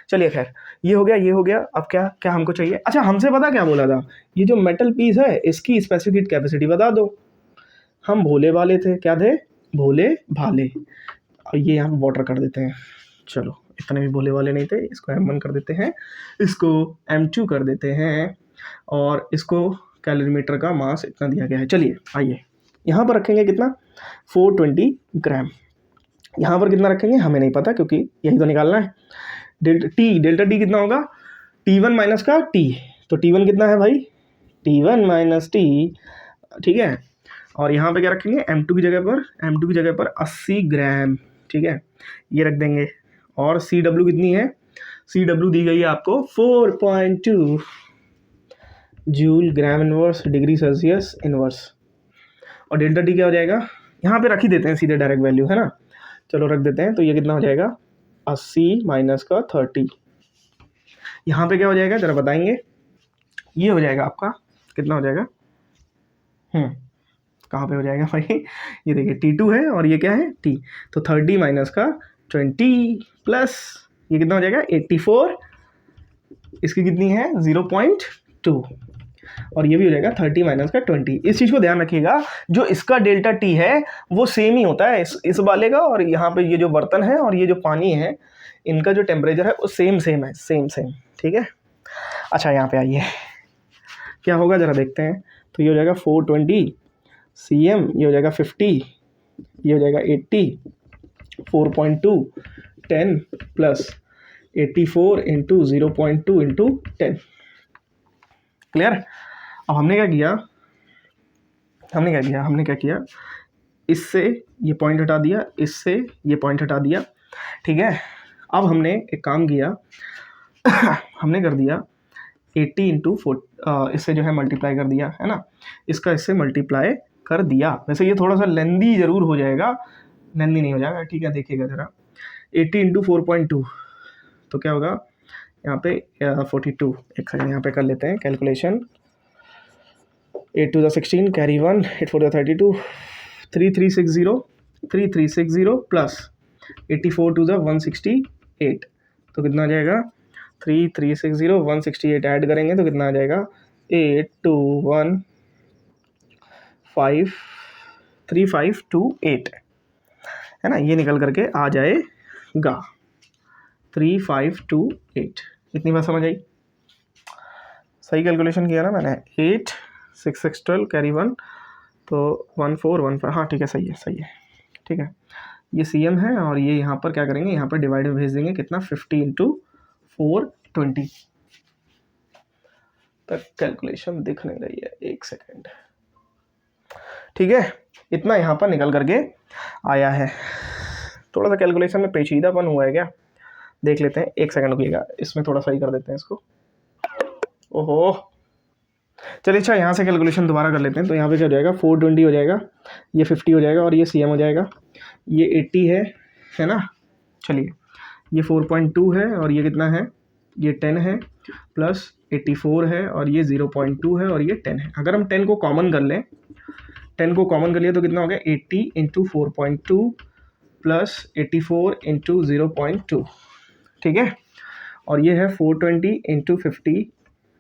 चलिए खैर, ये हो गया। अब क्या क्या हमको चाहिए। अच्छा, हमसे पता क्या बोला था, ये जो मेटल पीस है इसकी स्पेसिफिक हीट कैपेसिटी बता दो। हम भोले भाले थे, क्या थे, भोले भाले। और ये हम वाटर कर देते हैं, चलो इतने भी भोले वाले नहीं थे, इसको m1 कर देते हैं, इसको m2 कर देते हैं, और इसको कैलोरीमीटर का मास इतना दिया गया है। चलिए आइए यहाँ पर रखेंगे कितना, 420 ग्राम। यहाँ पर कितना रखेंगे हमें नहीं पता क्योंकि यही तो निकालना है। डेल्टा टी कितना होगा, T1 माइनस का T, तो T1 कितना है भाई, T1 माइनस T, ठीक है। और यहाँ पे क्या रखेंगे, M2 की जगह पर 80 ग्राम, ठीक है, ये रख देंगे। और CW कितनी है, CW दी गई है आपको 4.2 joule gram inverse degree Celsius inverse. और डेल्टा टी क्या हो जाएगा, यहाँ पे रख ही देते हैं सीधे डायरेक्ट वैल्यू, है ना, चलो रख देते हैं। तो ये कितना हो जाएगा, 80 माइनस का 30, यहाँ पे क्या हो जाएगा जरा बताएंगे। ये हो जाएगा आपका कितना हो जाएगा, कहाँ पे हो जाएगा भाई, ये देखिए T2 है और ये क्या है T, तो 30 माइनस का 20 प्लस ये कितना हो जाएगा 84, इसकी कितनी है 0.2, और ये भी हो जाएगा 30 माइनस का 20। इस चीज़ को ध्यान रखिएगा, जो इसका डेल्टा टी है वो सेम ही होता है इस वाले का, और यहाँ पे ये जो बर्तन है और ये जो पानी है इनका जो टेम्परेचर है वो सेम सेम है, सेम सेम, ठीक है। अच्छा यहाँ पे आइए, क्या होगा ज़रा देखते हैं। तो ये हो जाएगा 420 CM, ये हो जाएगा 50, ये हो जाएगा 80, 4.2 10 प्लस 84 इंटू 0.2 इंटू 10। क्लियर। अब हमने क्या किया, इससे ये पॉइंट हटा दिया, इससे ये पॉइंट हटा दिया, ठीक है। अब हमने एक काम किया हमने कर दिया 80 इंटू 4, इससे जो है मल्टीप्लाई कर दिया, है ना, इसका इससे मल्टीप्लाई कर दिया। वैसे ये थोड़ा सा लेंदी ज़रूर हो जाएगा, लेंदी नहीं हो जाएगा, ठीक है, देखिएगा ज़रा। 80 इंटू 4.2 तो क्या होगा यहाँ पे 42। एक सेकंड यहाँ पे कर लेते हैं calculation. 8 to the 16 carry 1, 8 4 32, 3360 plus 84 to the 168, तो कितना आ जाएगा 3360 168 ऐड करेंगे तो कितना आ जाएगा 3528, है ना, ये निकल करके आ जाएगा 3528। इतनी बात समझ आई? सही कैलकुलेशन किया ना मैंने। 8 6 6 12 कैरी 1 तो 1415, हाँ ठीक है, सही है, ठीक है। ये CM है और ये यहाँ पर क्या करेंगे, यहाँ पर डिवाइड में भेज देंगे, कितना 50 इंटू 420 तक कैलकुलेशन दिख नहीं रही है, एक सेकेंड, ठीक है। इतना यहाँ पर निकल करके आया है। थोड़ा सा कैलकुलेशन में पेचीदापन हुआ है क्या, देख लेते हैं, एक सेकंड रुकिएगा, इसमें थोड़ा सही कर देते हैं इसको। ओहो, चलिए अच्छा यहाँ से कैलकुलेशन दोबारा कर लेते हैं। तो यहाँ पे क्या हो जाएगा 420 हो जाएगा, ये 50 हो जाएगा और ये CM हो जाएगा, ये 80 है ना। चलिए ये 4.2 है और ये कितना है, ये 10 है, प्लस 84 है और ये 0.2 है और ये 10 है। अगर हम 10 को कॉमन कर लें, 10 को कॉमन कर लिया तो कितना हो गया 80 इंटू 4.2 प्लस 84 इंटू 0.2, ठीक है। और ये है 420 इंटू 50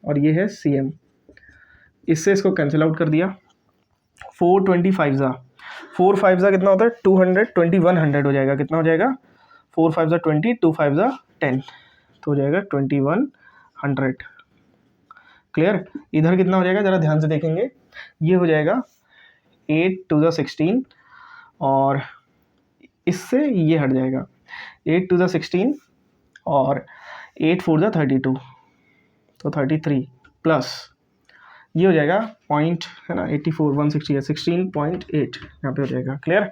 और ये है CM। इससे इसको कैंसिल आउट कर दिया। 425 कितना होता है 200, 2100 हो जाएगा, कितना हो जाएगा 4 5 20, 2 5 10, तो हो जाएगा 2100। क्लियर। इधर कितना हो जाएगा ज़रा ध्यान से देखेंगे, ये हो जाएगा 8 to the 16 और इससे ये हट जाएगा 8 to the 16 और 8 4 32, तो 33 प्लस ये हो जाएगा पॉइंट, है ना, 84 160 है 16.8 यहाँ पे हो जाएगा। क्लियर।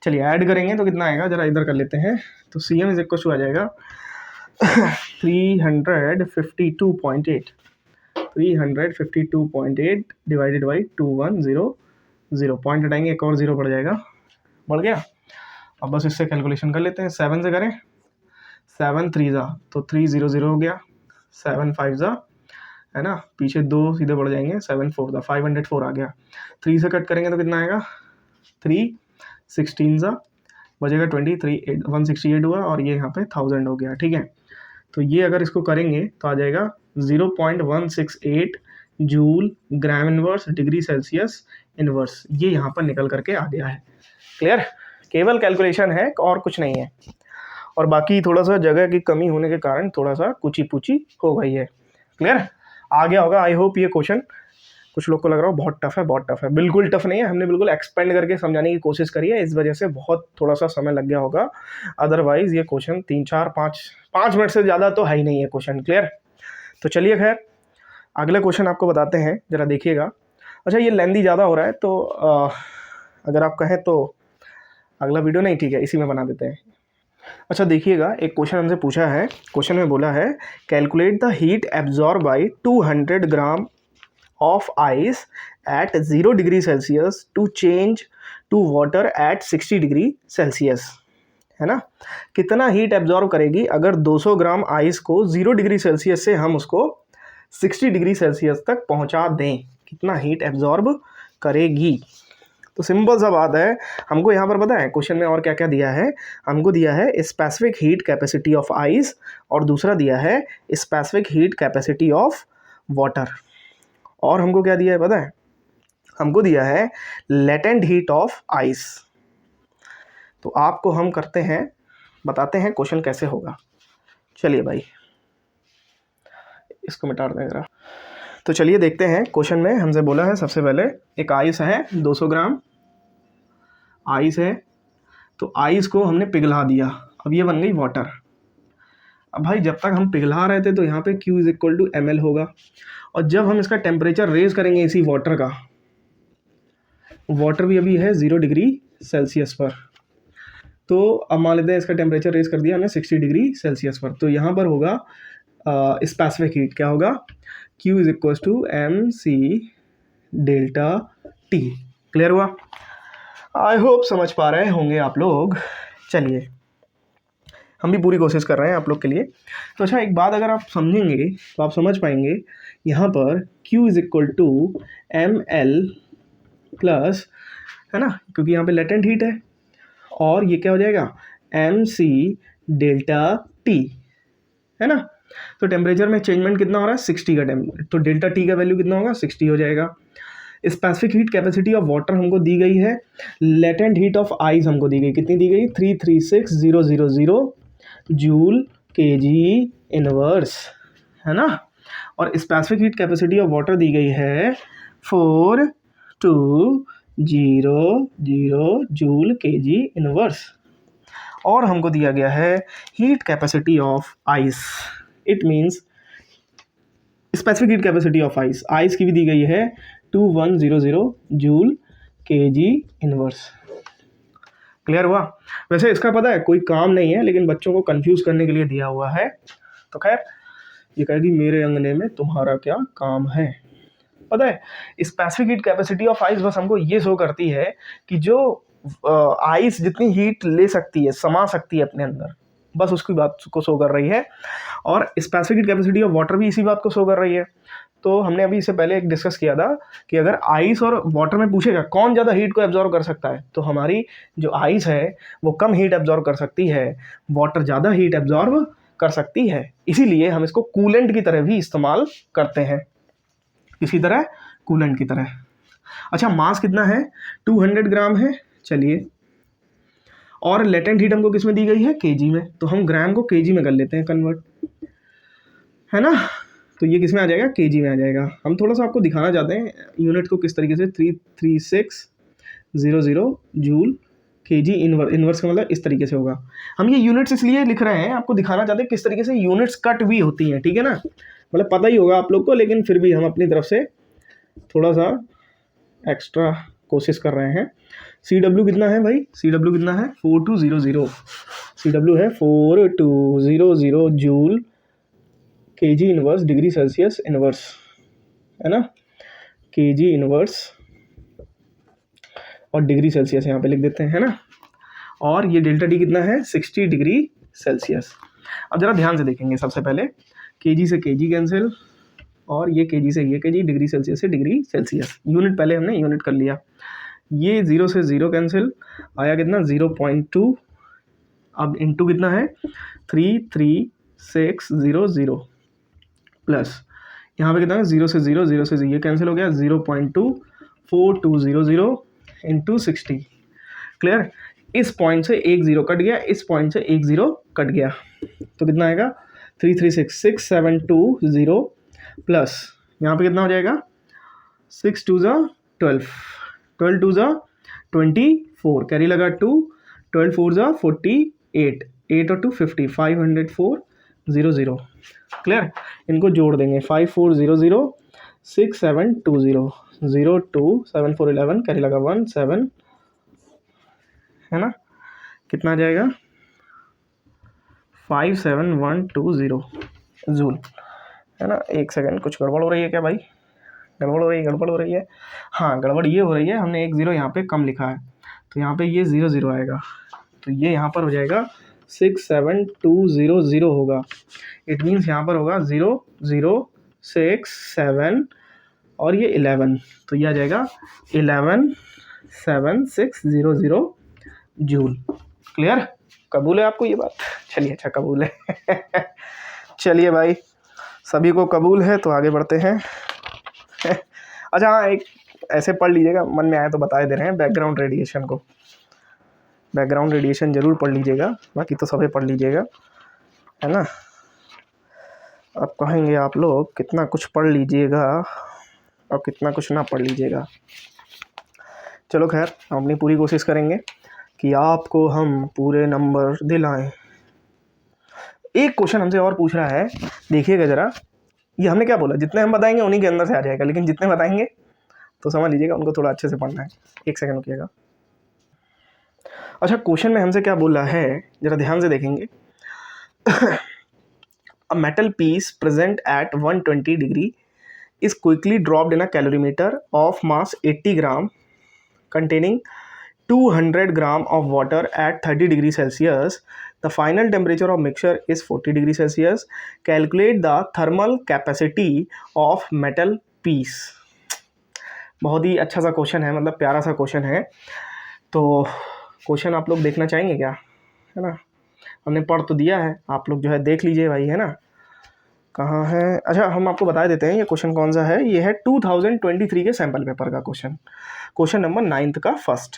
चलिए ऐड करेंगे तो कितना आएगा ज़रा इधर कर लेते हैं। तो CM इज इक्वल टू आ जाएगा 352.8 डिवाइडेड बाई 2100, पॉइंट हटाएंगे एक और 0 बढ़ जाएगा, बढ़ गया। अब बस इससे कैलकुलेशन कर लेते हैं, 7 से करें, 7 3 तो 300 हो गया, 7 5 है ना, पीछे 2 सीधे बढ़ जाएंगे, 7 4 504 आ गया। 3 से कट करेंगे तो कितना आएगा 3 16 बजेगा 23 168 हुआ और ये यहाँ पे 1000 हो गया, ठीक है। तो ये अगर इसको करेंगे तो आ जाएगा 0.168 joule gram inverse degree Celsius inverse, ये यहाँ पर निकल करके आ गया है। क्लियर। केवल कैलकुलेशन है और कुछ नहीं है, और बाकी थोड़ा सा जगह की कमी होने के कारण थोड़ा सा कुची पुची हो गई है। क्लियर। आ गया होगा आई होप। ये क्वेश्चन कुछ लोग को लग रहा हो बहुत टफ है, बिल्कुल टफ नहीं है, हमने बिल्कुल एक्सपेंड करके समझाने की कोशिश करी है, इस वजह से बहुत थोड़ा सा समय लग गया होगा। अदरवाइज ये क्वेश्चन 3 4 5 मिनट से ज़्यादा तो है ही नहीं है क्वेश्चन। क्लियर। तो चलिए खैर अगले क्वेश्चन आपको बताते हैं, ज़रा देखिएगा। अच्छा ये लेंदी ज़्यादा हो रहा है तो अगर आप कहें तो अगला वीडियो नहीं, ठीक है, इसी में बना देते हैं। अच्छा देखिएगा, एक क्वेश्चन हमसे पूछा है, क्वेश्चन में बोला है calculate the heat absorb by 200 gram of ice at 0 degree Celsius to change to water at 60 degree Celsius, है ना। कितना हीट एब्जॉर्ब करेगी अगर 200 ग्राम आइस को 0 डिग्री सेल्सियस से हम उसको 60 डिग्री सेल्सियस तक पहुंचा दें, कितना हीट एब्जॉर्ब करेगी। तो सिंपल सा बात है, हमको यहाँ पर पता है क्वेश्चन में और क्या क्या दिया है। हमको दिया है specific heat capacity of ice और दूसरा दिया है specific heat capacity of water. और हमको क्या दिया है पता है, हमको दिया है लेटेंट हीट ऑफ आइस। तो आपको हम करते हैं, बताते हैं क्वेश्चन कैसे होगा। चलिए भाई इसको मिटा दें जरा। तो चलिए देखते हैं क्वेश्चन में हमसे बोला है सबसे पहले एक आइस है 200 ग्राम आइस है, तो आइस को हमने पिघला दिया, अब ये बन गई वाटर। अब भाई जब तक हम पिघला रहे थे तो यहाँ पे Q is equal to ml होगा, और जब हम इसका टेम्परेचर रेज करेंगे इसी वाटर का, वाटर भी अभी है 0 डिग्री सेल्सियस पर, तो अब मान लेते हैं इसका टेम्परेचर रेज कर दिया हमने 60 डिग्री सेल्सियस पर, तो यहाँ पर होगा स्पेसिफिक हीट क्या होगा, Q is equal to mc delta T। Clear हुआ? आई होप समझ पा रहे होंगे आप लोग। चलिए हम भी पूरी कोशिश कर रहे हैं आप लोग के लिए। तो अच्छा एक बात अगर आप समझेंगे तो आप समझ पाएंगे, यहाँ पर Q is equal to ml plus, है ना, क्योंकि यहाँ पे लेटेंट हीट है, और ये क्या हो जाएगा mc डेल्टा T, है ना। तो टेम्परेचर में चेंजमेंट कितना हो रहा है 60 का तो डेल्टा T का वैल्यू कितना होगा 60 हो जाएगा। Specific heat capacity of water हमको दी गई है, लेटेंट हीट ऑफ आइस हमको दी गई, कितनी दी गई 336000 जूल केजी इनवर्स, है ना। और specific heat capacity of water दी गई है 4200 जूल केजी इनवर्स। और हमको दिया गया है heat capacity of ice, it means specific heat capacity of ice, ice की भी दी गई है 2100 जूल केजी इनवर्स। क्लियर हुआ? वैसे इसका पता है कोई काम नहीं है, लेकिन बच्चों को कंफ्यूज करने के लिए दिया हुआ है। तो खैर ये कहेगी मेरे अंगने में तुम्हारा क्या काम है। पता है specific heat capacity of ice बस हमको ये शो करती है कि जो आइस जितनी हीट ले सकती है, समा सकती है अपने अंदर, बस उसकी बात को शो कर रही है। और specific heat capacity of water भी इसी बात को शो कर रही है। तो हमने अभी इससे पहले एक डिस्कस किया था कि अगर आइस और वाटर में पूछेगा कौन ज़्यादा हीट को एब्जॉर्व कर सकता है, तो हमारी जो आइस है वो कम हीट एब्जॉर्व कर सकती है, वाटर ज़्यादा हीट एब्जॉर्व कर सकती है। इसीलिए हम इसको कूलेंट की तरह भी इस्तेमाल करते हैं, इसी तरह कूलेंट की तरह। अच्छा मास कितना है 200 ग्राम है। चलिए और लेटेंट हीट हमको किस में दी गई है केजी में, तो हम ग्राम को केजी में कर लेते हैं कन्वर्ट, है ना। तो ये किस में आ जाएगा केजी में आ जाएगा। हम थोड़ा सा आपको दिखाना चाहते हैं यूनिट को किस तरीके से, 33600 जूल केजी इनवर्स का मतलब इस तरीके से होगा। हम ये यूनिट्स इसलिए लिख रहे हैं, आपको दिखाना चाहते हैं किस तरीके से यूनिट्स कट भी होती हैं, ठीक है ना। मतलब पता ही होगा आप लोग को, लेकिन फिर भी हम अपनी तरफ से थोड़ा सा एक्स्ट्रा कोशिश कर रहे हैं। CW कितना है भाई, CW कितना है 4200, CW है 4200 joule kg inverse degree Celsius inverse, है ना, केजी इनवर्स और डिग्री सेल्सियस यहाँ पे लिख देते हैं, है ना। और ये डेल्टा टी कितना है 60 डिग्री सेल्सियस। अब जरा ध्यान से देखेंगे, सबसे पहले केजी से केजी कैंसिल, और ये केजी से ये केजी, डिग्री सेल्सियस से डिग्री सेल्सियस, यूनिट पहले हमने यूनिट कर लिया। ये 0 से 0 कैंसिल, आया कितना 0.2, अब इनटू कितना है 33600 प्लस यहाँ पे कितना है 0 से 0, 0 से 0 ये कैंसिल हो गया 0.24200 इंटू 60। क्लियर? इस पॉइंट से एक जीरो कट गया, इस पॉइंट से एक जीरो कट गया, तो कितना आएगा 3366,720 प्लस यहाँ पे कितना हो जाएगा 6 2 12, 12 2 24, कैरी लगा 2, 12 4 48, 8 और 2 50, 50400। क्लियर? इनको जोड़ देंगे 5400 6720 0 2 7 4 11, कैरी लगा 1 7, है ना, कितना आ जाएगा 57120 जूल, है ना। एक सेकंड, कुछ गड़बड़ हो रही है क्या भाई? गड़बड़ हो रही है। हाँ गड़बड़ ये हो रही है, हमने एक ज़ीरो यहाँ पे कम लिखा है, तो यहाँ पे ये 0 0 आएगा, तो ये यहाँ पर हो जाएगा 67200 होगा। इट मीन्स यहाँ पर होगा 0 0 6 7 और ये 11, तो ये आ जाएगा 117600 जूल। क्लियर? कबूल है आपको ये बात? चलिए अच्छा कबूल है। चलिए भाई, सभी को कबूल है तो आगे बढ़ते हैं। अच्छा हाँ, एक ऐसे पढ़ लीजिएगा, मन में आया तो बता दे रहे हैं, बैकग्राउंड रेडिएशन को, बैकग्राउंड रेडिएशन जरूर पढ़ लीजिएगा, बाकी तो सभी पढ़ लीजिएगा, है ना। अब कहेंगे आप लोग कितना कुछ पढ़ लीजिएगा और कितना कुछ ना पढ़ लीजिएगा। चलो खैर, हम अपनी पूरी कोशिश करेंगे कि आपको हम पूरे नंबर दिलाएं। एक क्वेश्चन हमसे और पूछ रहा है, देखिएगा ज़रा, ये हमने क्या बोला, जितने हम बताएंगे उन्हीं के अंदर से आ जाएगा, लेकिन जितने बताएंगे तो समझ लीजिएगा उनको थोड़ा अच्छे से पढ़ना है। एक सेकंड रुकिएगा। अच्छा, क्वेश्चन में हमसे क्या बोला है, ज़रा ध्यान से देखेंगे। A metal piece present at 120 degree is quickly dropped in a calorimeter of mass 80 gram containing 200 gram of water at 30 degree Celsius. The final temperature of mixture is 40 degree Celsius. Calculate the thermal capacity of metal piece. बहुत ही अच्छा सा क्वेश्चन है, मतलब प्यारा सा क्वेश्चन है। तो क्वेश्चन आप लोग देखना चाहेंगे क्या, है ना। हमने पढ़ तो दिया है, आप लोग जो है देख लीजिए भाई, है ना। कहाँ है, अच्छा हम आपको बता देते हैं ये क्वेश्चन कौन सा है। ये है 2023 के सैम्पल पेपर का क्वेश्चन, क्वेश्चन नंबर 9 का फर्स्ट।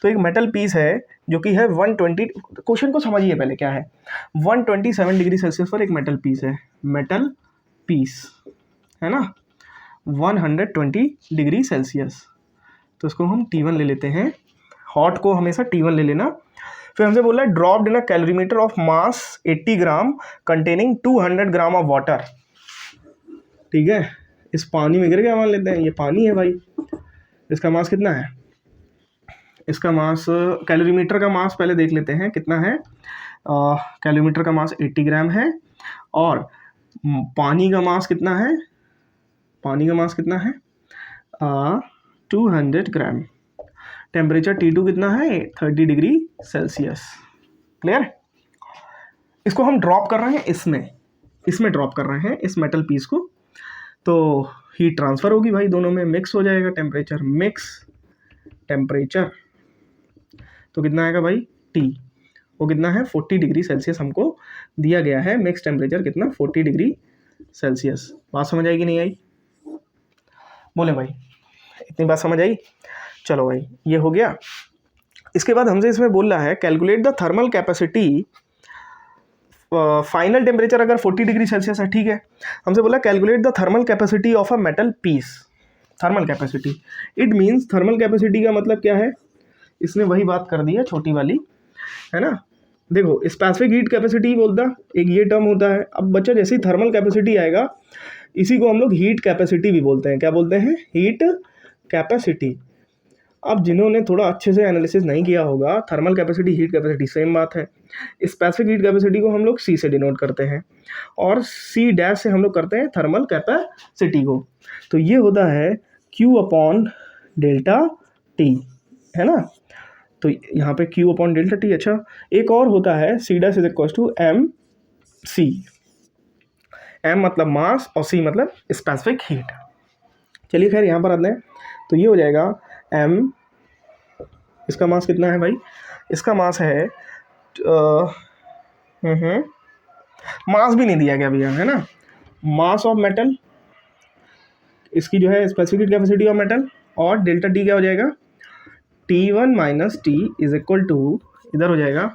तो एक मेटल पीस है जो कि है 120, क्वेश्चन को समझिए पहले क्या है। 127 डिग्री सेल्सियस पर एक मेटल पीस है, मेटल पीस है ना, 120 डिग्री सेल्सियस। तो इसको हम T1 ले लेते हैं, हॉट को हमेशा T1 ले लेना। फिर हमसे बोला है dropped in a calorimeter of mass 80 gram containing 200 gram of water. ठीक है, इस पानी में गिर गया मान लेते हैं, ये पानी है भाई। इसका मास कितना है, इसका मास, कैलोरीमीटर का मास पहले देख लेते हैं कितना है। कैलोरीमीटर का मास 80 ग्राम है, और पानी का मास कितना है, पानी का मास कितना है 200 ग्राम। टेम्परेचर T2 कितना है 30 डिग्री सेल्सियस। क्लियर। इसको हम ड्रॉप कर रहे हैं इसमें ड्रॉप कर रहे हैं इस मेटल पीस को, तो हीट ट्रांसफ़र होगी भाई, दोनों में मिक्स हो जाएगा टेम्परेचर, मिक्स टेम्परेचर। तो कितना आएगा भाई T, वो कितना है 40 डिग्री सेल्सियस हमको दिया गया है, मिक्स टेम्परेचर कितना 40 डिग्री सेल्सियस। बात समझ आई कि नहीं आई, बोले भाई, इतनी बात समझ आई। चलो भाई, ये हो गया। इसके बाद हमसे इसमें बोल रहा है calculate the thermal capacity, final temperature अगर 40 डिग्री सेल्सियस है, ठीक है। हमसे बोला calculate the thermal capacity of a metal piece. Thermal capacity, it means thermal capacity का मतलब क्या है, इसने वही बात कर दी है छोटी वाली, है ना। देखो स्पेसिफिक हीट कैपेसिटी बोलता एक ये टर्म होता है। अब बच्चा जैसे ही थर्मल कैपेसिटी आएगा, इसी को हम लोग हीट कैपेसिटी भी बोलते हैं। क्या बोलते हैं, हीट कैपेसिटी। अब जिन्होंने थोड़ा अच्छे से एनालिसिस नहीं किया होगा, thermal capacity heat capacity same बात है। स्पेसिफिक हीट कैपेसिटी को हम लोग C से डिनोट करते हैं, और C डैश से हम लोग करते हैं थर्मल कैपेसिटी को। तो ये होता है Q अपॉन डेल्टा T, है ना। तो यहाँ पे Q अपॉन डेल्टा T। अच्छा, एक और होता है C dash is equal to MC। M मतलब मास और C मतलब स्पेसिफिक हीट। चलिए खैर यहाँ पर आते हैं, तो ये हो जाएगा M, इसका मास कितना है भाई, इसका मास है मास भी नहीं दिया गया भैया, है ना। मास ऑफ मेटल, इसकी जो है स्पेसिफिक कैपेसिटी ऑफ मेटल, और डेल्टा T क्या हो जाएगा, T1 minus T is equal to, इधर हो जाएगा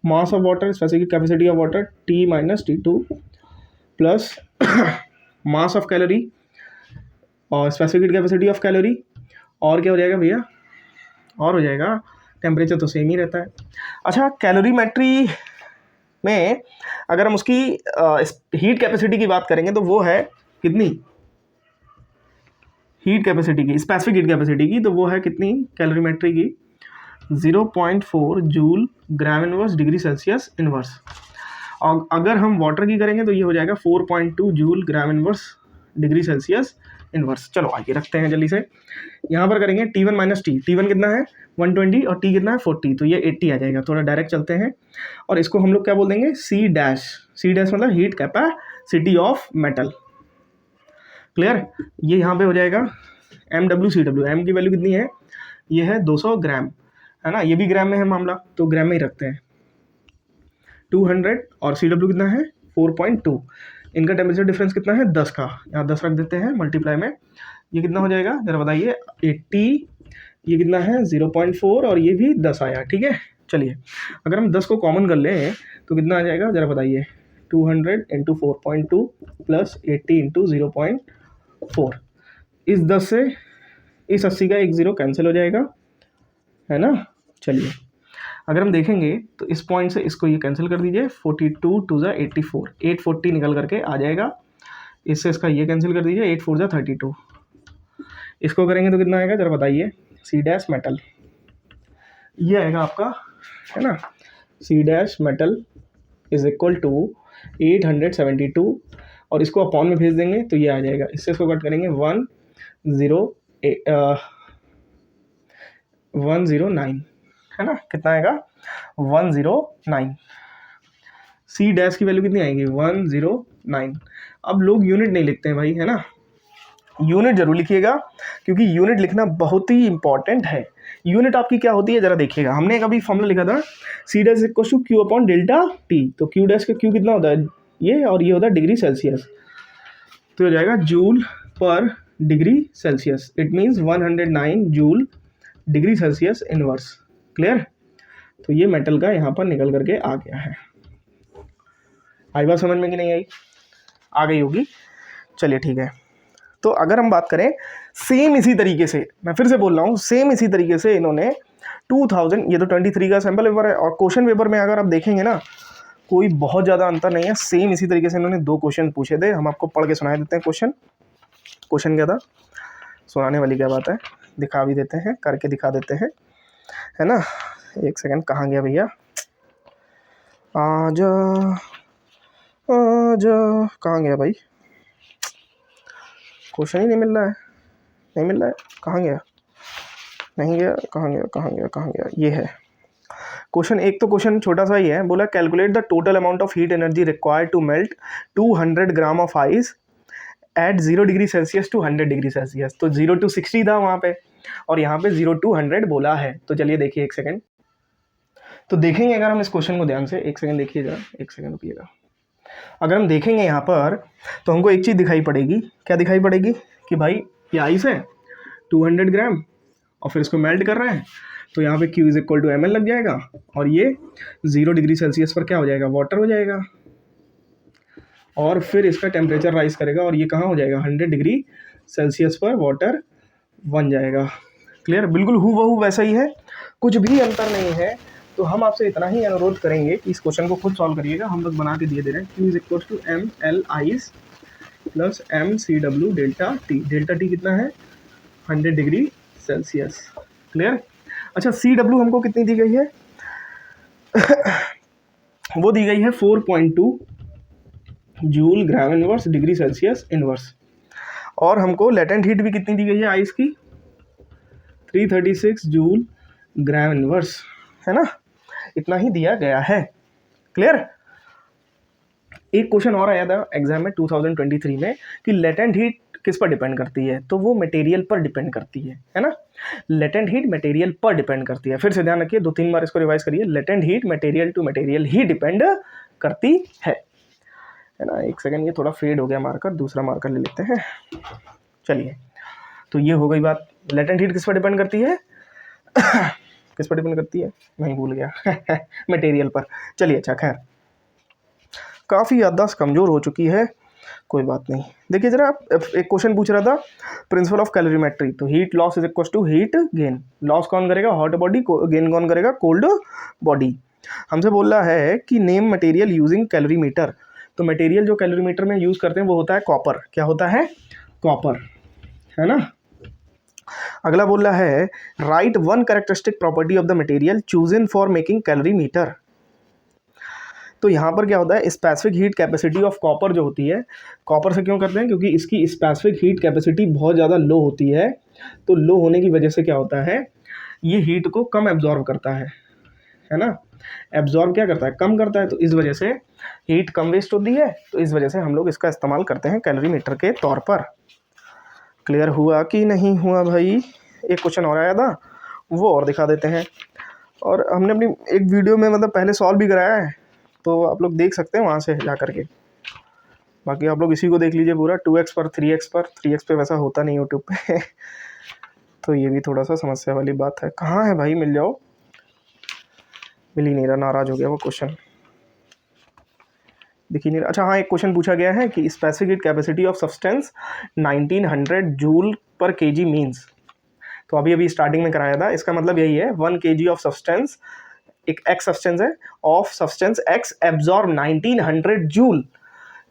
mass of water, specific capacity of water T minus T2 plus mass of calorie और स्पेसिफिक कैपेसिटी ऑफ कैलोरी, और क्या हो जाएगा भैया, और हो जाएगा टेम्परेचर तो सेम ही रहता है। अच्छा, कैलोरीमेट्री में अगर हम उसकी हीट कैपेसिटी की बात करेंगे तो वो है कितनी, हीट कैपेसिटी की, स्पेसिफिक हीट कैपेसिटी की, तो वो है कितनी कैलोरीमेट्री की 0.4 joule gram inverse degree Celsius inverse. और अगर हम वाटर की करेंगे तो ये हो जाएगा 4.2 joule gram inverse degree Celsius inverse. चलो आगे रखते हैं जल्दी से, यहाँ पर करेंगे T1 माइनस T, T1 कितना है 120 और T कितना है 40, तो ये 80 आ जाएगा। थोड़ा डायरेक्ट चलते हैं, और इसको हम लोग क्या बोल देंगे C डैश, C डैश मतलब heat capacity of metal. Clear. ये यहाँ पे हो जाएगा MWCW, M की वैल्यू कितनी है, ये है 200 ग्राम, है ना। ये भी ग्राम में है मामला, तो ग्राम में ही रखते हैं 200, और CW कितना है 4.2। इनका टेम्परेचर डिफरेंस कितना है 10 का, यहाँ 10 रख देते हैं मल्टीप्लाई में ये कितना हो जाएगा जरा बताइए, 80, ये कितना है 0.4 और ये भी 10 आया, ठीक है। चलिए अगर हम 10 को कॉमन कर लें तो कितना आ जाएगा जरा बताइए, 200 इंटू 4.2 प्लस 80 इंटू 0.4। इस 10 से इस 80 का एक ज़ीरो कैंसिल हो जाएगा, है ना। चलिए अगर हम देखेंगे तो इस पॉइंट से इसको ये कैंसिल कर दीजिए, 42 टू ज़ा 84, 840 निकल करके आ जाएगा। इससे इसका ये कैंसिल कर दीजिए, 8 4 ज़ा 32। इसको करेंगे तो कितना आएगा जरा बताइए, सी डैश मेटल, ये आएगा आपका, है ना। C dash metal is equal to 872 और इसको अपॉन में भेज देंगे तो ये आ जाएगा। इससे इसको कट करेंगे 109, है ना। कितना आएगा 109। सी डैश की वैल्यू कितनी आएगी 109। अब लोग यूनिट नहीं लिखते हैं भाई, है ना। यूनिट जरूर लिखिएगा क्योंकि यूनिट लिखना बहुत ही इंपॉर्टेंट है। यूनिट आपकी क्या होती है जरा देखिएगा, हमने कभी फॉर्मूला लिखा था C dash equal to Q upon delta T. तो क्यू डैश का क्यू कितना होता है ये, और ये होता है डिग्री सेल्सियस, तो हो जाएगा जूल पर degree Celsius. It means 109 joule degree Celsius inverse. Clear. तो ये मेटल का यहाँ पर निकल करके आ गया है। आई बात समझ में कि नहीं आई, आ गई होगी। चलिए ठीक है। तो अगर हम बात करें सेम इसी तरीके से, मैं फिर से बोल रहा हूँ, सेम इसी तरीके से इन्होंने 2000, ये तो 23 का सैम्पल पेपर है, और क्वेश्चन पेपर में अगर आप देखेंगे ना कोई बहुत ज़्यादा अंतर नहीं है। सेम इसी तरीके से इन्होंने 2 क्वेश्चन पूछे थे। हम आपको पढ़ के सुना देते हैं। क्वेश्चन क्या था, सुनाने वाली क्या बात है, दिखा भी देते हैं, करके दिखा देते हैं, है ना। एक सेकंड, कहाँ गया भैया, आजा आजा, कहाँ गया भाई, क्वेश्चन ही नहीं मिल रहा है, नहीं मिल रहा है, कहाँ गया, नहीं गया, कहाँ गया, ये है क्वेश्चन। एक तो क्वेश्चन छोटा सा ही है, बोला calculate the total amount of heat energy required to melt 200 gram of ice at 0 degree Celsius to 100 degree Celsius. तो 0 to 60 था वहाँ पे, और यहाँ पे 0 to 100 बोला है। तो चलिए देखिए, एक सेकंड तो देखेंगे अगर हम इस क्वेश्चन को ध्यान से, एक सेकंड देखिए जरा, एक सेकंड रुकिएगा। अगर हम देखेंगे यहाँ पर तो हमको एक चीज़ दिखाई पड़ेगी। क्या दिखाई पड़ेगी कि भाई ये आइस है 200 ग्राम और फिर इसको मेल्ट कर रहे हैं, तो यहाँ पे Q is equal to ml लग जाएगा, और ये 0 डिग्री सेल्सियस पर क्या हो जाएगा, वाटर हो जाएगा, और फिर इसका टेम्परेचर राइज करेगा और ये कहाँ हो जाएगा 100 डिग्री सेल्सियस पर वाटर बन जाएगा। क्लियर, बिल्कुल हूबहू वैसा ही है, कुछ भी अंतर नहीं है। तो हम आपसे इतना ही अनुरोध करेंगे कि इस क्वेश्चन को खुद सॉल्व करिएगा, हम बस बना के दिए दे रहे हैं। Q is equal to ml ice plus mCW delta T. Delta T कितना है 100 डिग्री सेल्सियस। क्लियर। अच्छा CW हमको कितनी दी गई है वो दी गई है 4.2 joule gram inverse degree Celsius inverse, और हमको लेटेंट हीट भी कितनी दी गई है आइस की 336 जूल ग्राम इनवर्स, है ना। इतना ही दिया गया है। क्लियर। एक क्वेश्चन और आया था एग्जाम में 2023 में कि लेटेंट हीट किस पर डिपेंड करती है, तो वो मटेरियल पर डिपेंड करती है ना। लेटेंट हीट मटेरियल पर डिपेंड करती है। फिर से ध्यान रखिए, 2-3 बार इसको रिवाइज करिए। Latent heat material to material ही डिपेंड करती है ना। एक सेकंड, ये थोड़ा फेड हो गया मार्कर, दूसरा मार्कर ले लेते हैं। चलिए, तो ये हो गई बात। लेटेंट हीट किस पर डिपेंड करती है किस पर डिपेंड करती है, नहीं भूल गया मटेरियल पर। चलिए अच्छा, खैर काफ़ी याददाश्त कमज़ोर हो चुकी है, कोई बात नहीं। देखिए जरा, एक क्वेश्चन पूछ रहा था प्रिंसिपल ऑफ कैलोरीमेट्री, तो heat loss is equal to heat gain. Loss कौन करेगा, हॉट बॉडी, गेन कौन करेगा, कोल्ड बॉडी। हमसे बोल रहा है कि नेम मटेरियल यूजिंग कैलोरीमीटर। तो मटेरियल जो कैलोरीमीटर में यूज़ करते हैं वो होता है कॉपर। क्या होता है, कॉपर, है ना। अगला बोल रहा है right one characteristic property of the material chosen for making calorimeter. तो यहाँ पर क्या होता है, specific heat capacity of copper जो होती है, कॉपर से क्यों करते हैं, क्योंकि इसकी स्पेसिफिक हीट कैपेसिटी बहुत ज़्यादा लो होती है। तो लो होने की वजह से क्या होता है, ये हीट को कम एब्जॉर्व करता है ना। एब्जॉर्व क्या करता है, कम करता है। तो इस वजह से हीट कम वेस्ट होती है, तो इस वजह से हम लोग इसका इस्तेमाल करते हैं कैलोरीमीटर के तौर पर। क्लियर हुआ कि नहीं हुआ भाई। एक क्वेश्चन और आया था, वो और दिखा देते हैं। और हमने अपनी एक वीडियो में मतलब पहले सॉल्व भी कराया है, तो आप लोग देख सकते हैं वहाँ से जा करके। बाकी आप लोग इसी को देख लीजिए पूरा 2x पर 3x पे वैसा होता नहीं यूट्यूब पे तो ये भी थोड़ा सा समस्या वाली बात है। कहाँ है भाई, मिल जाओ, मिल ही नहीं रहा, नाराज हो गया वो क्वेश्चन, दिख ही नहीं रहा। अच्छा हाँ, एक क्वेश्चन पूछा गया है कि specific heat capacity of substance 1900 joule पर केजी मीन्स। तो अभी स्टार्टिंग में कराया था, इसका मतलब यही है 1 kg ऑफ सब्सटेंस, एक एक्स सब्सटेंस है, of substance x absorb 1900 joule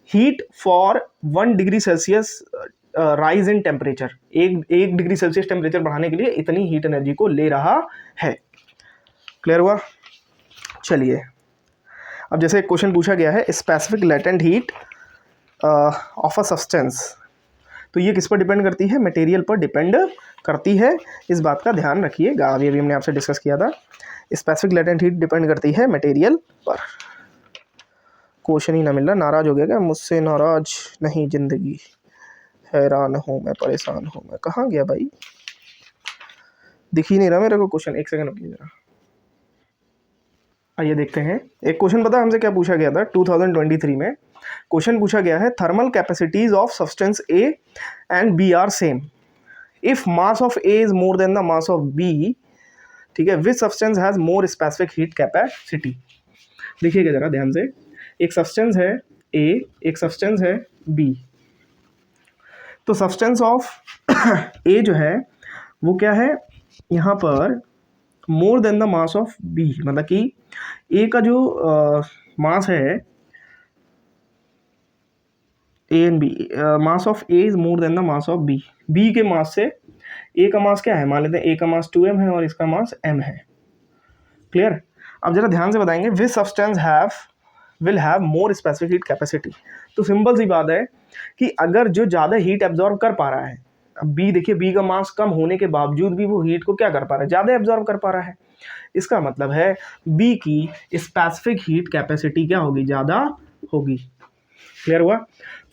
heat for 1 degree Celsius rise in temperature. एक डिग्री सेल्सियस टेम्परेचर बढ़ाने के लिए इतनी हीट एनर्जी को ले रहा है। क्लियर हुआ? चलिए, अब जैसे एक क्वेश्चन पूछा गया है specific latent heat of a substance, तो ये किस पर डिपेंड करती है? मटेरियल पर डिपेंड करती है, इस बात का ध्यान रखिएगा। अभी हमने आपसे डिस्कस किया था, स्पेसिफिक लेटेंट हीट डिपेंड करती है मटेरियल पर। क्वेश्चन ही ना मिल रहा, नाराज हो गया क्या? मुझसे नाराज नहीं जिंदगी, हैरान हूँ मैं, परेशान हूँ मैं। कहाँ गया भाई, दिख ही नहीं रहा मेरे को क्वेश्चन। एक सेकंड रुकिए जरा, आइए देखते हैं। एक क्वेश्चन पता हमसे क्या पूछा गया था 2023 में? क्वेश्चन पूछा गया है thermal capacities of substance A and B are same if mass of A is more than the mass of B, ठीक है, विच substance has more specific heat capacity. देखिएगा जरा ध्यान से, एक सब्सटेंस है ए, एक सब्सटेंस है बी। तो सब्सटेंस ऑफ ए जो है वो क्या है यहाँ पर, more than the mass of B, मतलब कि ए का जो मास है, A and B, mass of A is more than the mass of B. B के मास से ए का मास क्या है, मान लेते हैं ए का मास 2m है और इसका मास m है। क्लियर? अब जरा ध्यान से बताएंगे, विच substance will have more specific heat capacity. तो सिंपल सी बात है कि अगर जो ज़्यादा हीट एब्जॉर्ब कर पा रहा है, अब बी देखिए, बी का मास कम होने के बावजूद भी वो हीट को क्या कर पा रहा है, ज़्यादा एब्जॉर्ब कर पा रहा है। इसका मतलब है बी की स्पेसिफिक हीट कैपेसिटी क्या होगी, ज़्यादा होगी। क्लियर हुआ?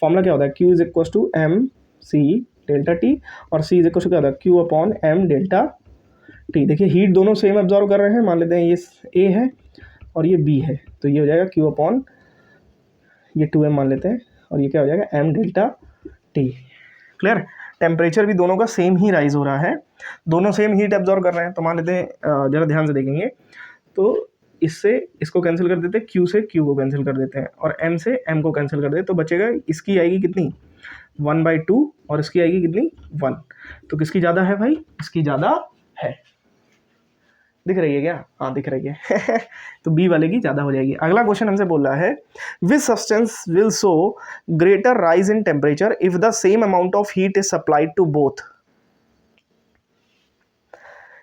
फॉर्मूला क्या होता है, Q is equal to M C delta T, और C इज इक्वल टू क्या होता है, Q upon M delta T. देखिए हीट दोनों सेम एब्जॉर्व कर रहे हैं, मान लेते हैं ये A है और ये B है, तो ये हो जाएगा Q अपॉन ये 2m मान लेते हैं, और ये क्या हो जाएगा m delta T. Clear? Temperature भी दोनों का सेम ही राइज हो रहा है, दोनों सेम हीट एब्जॉर्व कर रहे हैं। तो मान लेते हैं, जरा ध्यान से देखेंगे, तो इससे इसको कैंसिल कर देते हैं, Q से Q को कैंसिल कर देते हैं, और M से M को कैंसिल कर देते हैं, तो बचेगा इसकी आएगी कितनी 1/2 और इसकी आएगी कितनी 1। तो किसकी ज़्यादा है भाई, इसकी ज़्यादा है। दिख रही है क्या? हाँ दिख रही है तो बी वाले की ज़्यादा हो जाएगी। अगला क्वेश्चन हमसे बोल रहा है विच substance will show greater rise in temperature if the same amount of heat is supplied to both.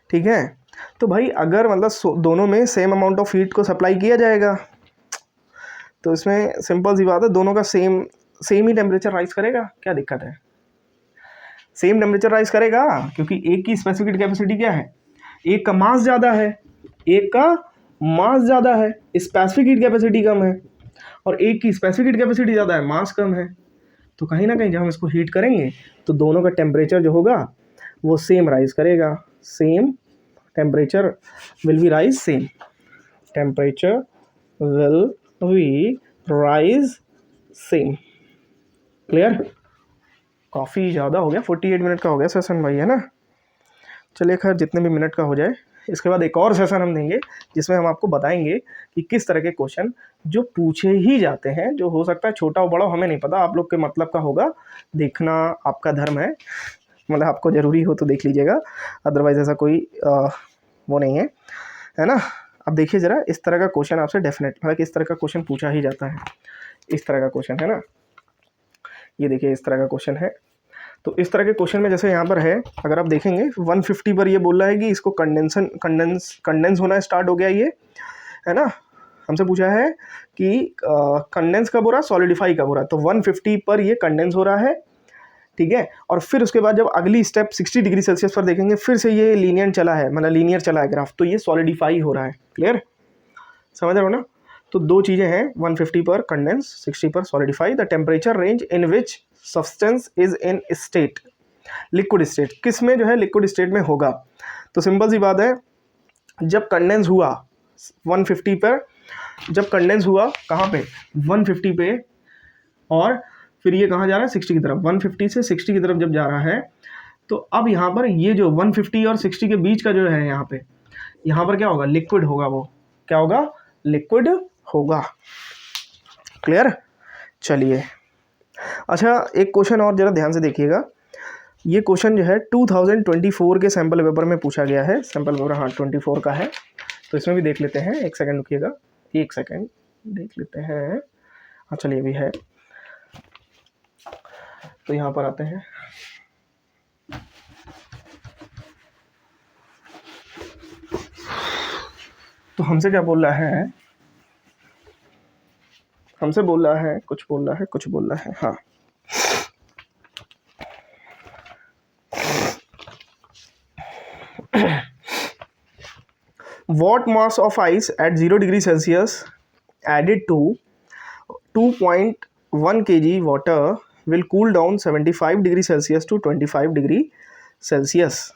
ठीक है, तो भाई अगर मतलब दोनों में सेम अमाउंट ऑफ हीट को सप्लाई किया जाएगा तो इसमें सिंपल सी बात है, दोनों का सेम ही टेम्परेचर राइज करेगा। क्या दिक्कत है, सेम टेम्परेचर राइज करेगा, क्योंकि एक की स्पेसिफिक हीट कैपेसिटी क्या है, एक का मास ज़्यादा है, एक का मास ज़्यादा है, स्पेसिफिक हीट कैपेसिटी कम है, और एक की स्पेसिफिक हीट कैपेसिटी ज़्यादा है, मास कम है। तो कहीं ना कहीं जब हम इसको हीट करेंगे तो दोनों का टेम्परेचर जो होगा वो सेम राइज करेगा, same temperature will be rise, same temperature will be rise same. Clear? काफ़ी ज़्यादा हो गया, 48 मिनट का हो गया सेशन भाई, है ना। चलिए खैर, जितने भी मिनट का हो जाए, इसके बाद एक और सेशन हम देंगे जिसमें हम आपको बताएंगे कि किस तरह के क्वेश्चन जो पूछे ही जाते हैं, जो हो सकता है छोटा हो बड़ा हो, हमें नहीं पता, आप लोग के मतलब का होगा, देखना आपका धर्म है, मतलब आपको ज़रूरी हो तो देख लीजिएगा, अदरवाइज ऐसा कोई वो नहीं है ना। अब देखिए ज़रा, इस तरह का क्वेश्चन आपसे डेफिनेट, मतलब इस तरह का क्वेश्चन पूछा ही जाता है, इस तरह का क्वेश्चन है ना। ये देखिए इस तरह का क्वेश्चन है। तो इस तरह के क्वेश्चन में जैसे यहाँ पर है, अगर आप देखेंगे 150 पर ये बोल रहा है कि इसको कंडेंस होना स्टार्ट हो गया, ये है ना। हमसे पूछा है कि कंडेंस कब हो रहा है, सॉलिडिफाई कब हो रहा है। तो 150 पर ये कंडेंस हो रहा है, ठीक है। और फिर उसके बाद जब अगली स्टेप 60 डिग्री सेल्सियस पर देखेंगे, फिर से ये लीनियर चला है, मतलब लीनियर चला है ग्राफ, तो ये सॉलिडिफाई हो रहा है। क्लियर? समझ रहे हो ना। तो दो चीज़ें हैं, 150 पर कंडेंस, 60 पर solidify. The temperature range in which substance is in state, liquid state, किस में जो है लिक्विड स्टेट में होगा। तो सिंपल सी बात है, जब कंडेंस हुआ 150 पर, जब कंडेंस हुआ कहाँ पे 150 पे, और फिर ये कहाँ जा रहा है 60 की तरफ, 150 से 60 की तरफ जब जा रहा है तो अब यहाँ पर ये जो 150 और 60 के बीच का जो है यहाँ पर क्या होगा, लिक्विड होगा, वो क्या होगा, लिक्विड होगा। क्लियर। चलिए अच्छा एक क्वेश्चन और जरा ध्यान से देखिएगा, ये क्वेश्चन जो है 2024 के सैम्पल पेपर में पूछा गया है, सैम्पल पेपर हाँ 24 का है, तो इसमें भी देख लेते हैं, एक सेकंड रुकिएगा, एक सेकंड देख लेते हैं। हाँ चलिए अभी है, तो यहाँ पर आते हैं। तो हमसे क्या बोल रहा है, हमसे बोल रहा है कुछ बोल रहा है हाँ, what mass of ice at 0 degree Celsius added to 2.1 kg water will cool down 75 degree Celsius to 25 degree Celsius।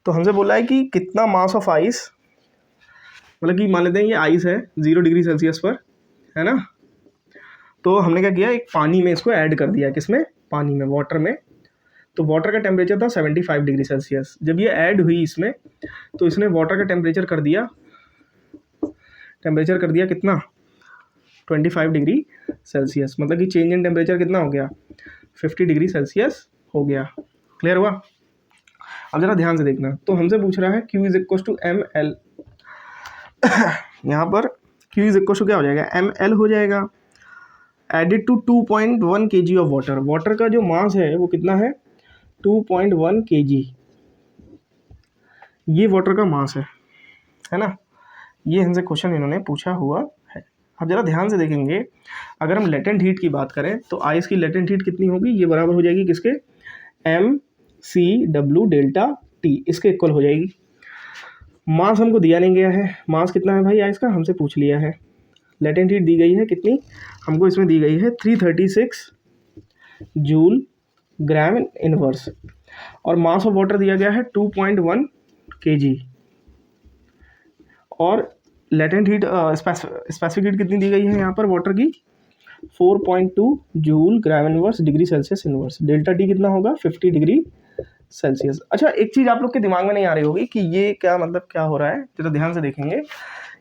तो हमसे बोला है कि कितना मास ऑफ आइस, मतलब कि मान लेते हैं ये आइस है 0 डिग्री सेल्सियस पर, है ना, तो हमने क्या किया, एक पानी में इसको ऐड कर दिया, किसमें, पानी में, वाटर में। तो वाटर का टेम्परेचर था 75 डिग्री सेल्सियस, जब ये ऐड हुई इसमें तो इसने वाटर का टेम्परेचर कर दिया कितना, 25 डिग्री सेल्सियस, मतलब कि चेंज इन टेम्परेचर कितना हो गया, 50 डिग्री सेल्सियस हो गया। क्लियर हुआ। अब जरा ध्यान से देखना, तो हमसे पूछ रहा है Q is equal to M L, यहाँ पर Q इज इक्वल टू क्या हो जाएगा, एम एल हो जाएगा, added to 2.1 kg of water, water का जो मास है वो कितना है 2.1 kg, ये वाटर का मास है ना, ये हमसे क्वेश्चन इन्होंने पूछा हुआ है। अब जरा ध्यान से देखेंगे, अगर हम लेटेंट हीट की बात करें तो आइस की लेटेंट हीट कितनी होगी, ये बराबर हो जाएगी किसके, mCW डेल्टा T, इसके इक्वल हो जाएगी। मास हमको दिया नहीं गया है, मास कितना है भाई आइस का, हमसे पूछ लिया है। लेटेंट हीट दी गई है कितनी, हमको इसमें दी गई है 336 जूल ग्राम इनवर्स, और मास ऑफ वाटर दिया गया है 2.1 kg, और लेटेंट हीट स्पेसिफिक हीट कितनी दी गई है यहाँ पर वाटर की 4.2 joule gram inverse degree Celsius inverse, delta T कितना होगा 50 डिग्री सेल्सियस। अच्छा एक चीज़ आप लोग के दिमाग में नहीं आ रही होगी कि ये क्या मतलब क्या हो रहा है, जरा ध्यान से देखेंगे,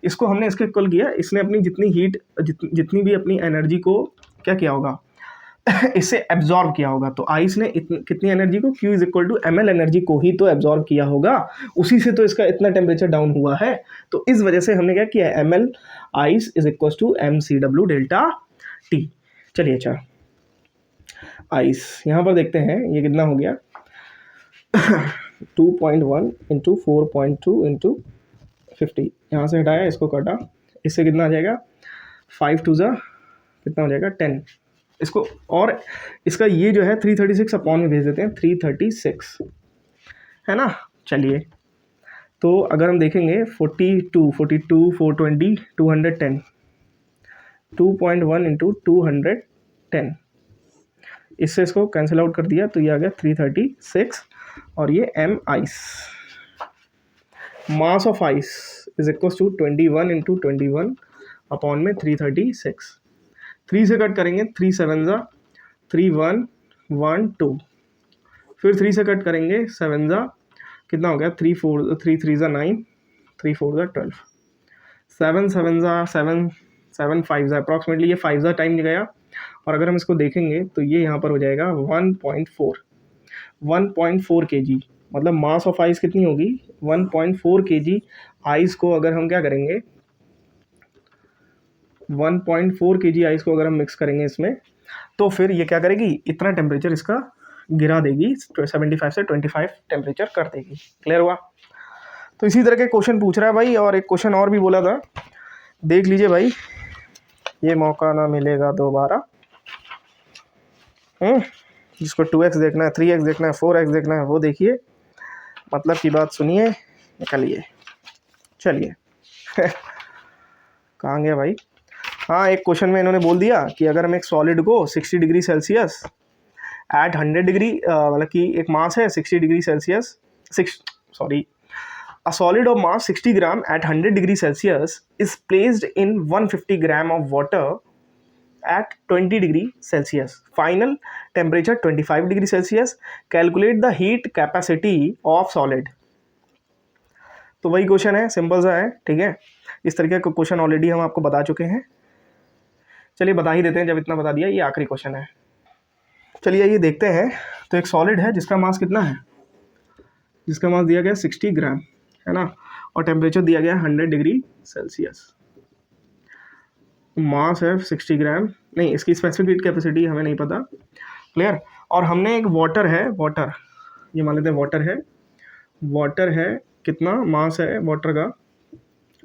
इसको हमने इसके इक्वल किया, इसने अपनी जितनी हीट जितनी भी अपनी एनर्जी को क्या किया होगा इससे एब्जॉर्ब किया होगा, तो आइस ने कितनी एनर्जी को, Q is equal to M L energy को ही तो एब्जॉर्ब किया होगा, उसी से तो इसका इतना टेम्परेचर डाउन हुआ है, तो इस वजह से हमने क्या किया, M L ice is equal to mCW delta T। चलिए अच्छा आइस यहाँ पर देखते हैं ये कितना हो गया 2.1 इंटू 4.2 इंटू 50, यहाँ से हटाया इसको काटा, इससे कितना आ जाएगा 5 टू ज़ा कितना हो जाएगा 10, इसको और इसका ये जो है 336 अपॉन में भेज देते हैं 336, है ना। चलिए तो अगर हम देखेंगे 42 420 210 2.1 इंटू 210, इससे इसको कैंसिल आउट कर दिया तो ये आ गया 336, और ये M ice, mass of ice is equal to 21 into 21 upon में 336, 3 से कट करेंगे 3 7 ज़ा 3 1 1 2, फिर 3 से कट करेंगे 7 ज़ा कितना हो गया 3 4 3 3 ज़ा 9 3 4 ज़ा 12, 7 7 ज़ा 7 7 5 ज़ा अप्रॉक्सीमेटली ये 5 ज़ा टाइम गया, और अगर हम इसको देखेंगे तो ये यहाँ पर हो जाएगा 1.4 kg, मतलब मास ऑफ आइस कितनी होगी 1.4 kg आइस को अगर हम क्या करेंगे 1.4 kg आइस को अगर हम मिक्स करेंगे इसमें, तो फिर ये क्या करेगी, इतना टेम्परेचर इसका गिरा देगी, 75 से 25 टेम्परेचर कर देगी। क्लियर हुआ। तो इसी तरह के क्वेश्चन पूछ रहा है भाई, और एक क्वेश्चन और भी बोला था, देख लीजिए भाई, ये मौका ना मिलेगा दोबारा। जिसको 2x देखना है, 3x देखना है, 4x देखना है, वो देखिए, मतलब की बात सुनिए, निकलिए। चलिए कहाँ गया भाई, हाँ एक क्वेश्चन में इन्होंने बोल दिया कि अगर हम एक सॉलिड को 60 डिग्री सेल्सियस एट 100 डिग्री, मतलब कि एक मास है 60 degree Celsius, a solid of mass 60 gram at 100 degree Celsius is placed in 150 gram of water at 20 degree Celsius, final temperature 25 degree Celsius, calculate the heat capacity of solid. तो वही क्वेश्चन है, सिंपल सा है, ठीक है। इस तरीके का क्वेश्चन ऑलरेडी हम आपको बता चुके हैं। चलिए बता ही देते हैं, जब इतना बता दिया, ये आखिरी क्वेश्चन है। चलिए ये देखते हैं। तो एक सॉलिड है जिसका मास कितना है, जिसका मास दिया गया 60 ग्राम, है ना, और टेम्परेचर दिया गया 100 डिग्री सेल्सियस। मास है 60 ग्राम, नहीं इसकी स्पेसिफिक हीट कैपेसिटी हमें नहीं पता, क्लियर। और हमने एक वाटर है, वाटर ये मान लेते हैं वाटर है, वाटर है, कितना मास है वाटर का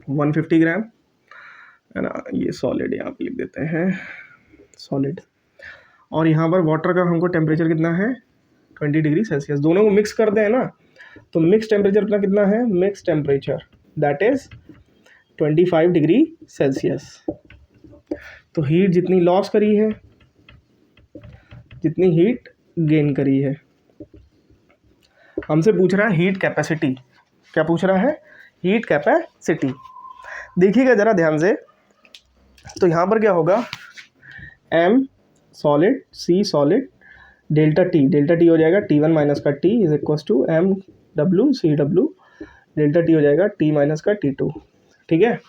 150 ग्राम, है ना। ये सॉलिड यहाँ पे लिख देते हैं सॉलिड, और यहाँ पर वाटर का हमको टेम्परेचर कितना है 20 डिग्री सेल्सियस। दोनों को मिक्स कर दें ना, तो मिक्स टेम्परेचर अपना कितना है, mix temperature that is 25 degree Celsius. तो हीट जितनी लॉस करी है, जितनी हीट गेन करी है, हमसे पूछ रहा है हीट कैपेसिटी। क्या पूछ रहा है, हीट कैपेसिटी। देखिएगा ज़रा ध्यान से, तो यहाँ पर क्या होगा, m solid, c solid, delta T हो जाएगा T1 माइनस का T is equal to MW/CW, delta T हो जाएगा T माइनस का T2, ठीक है।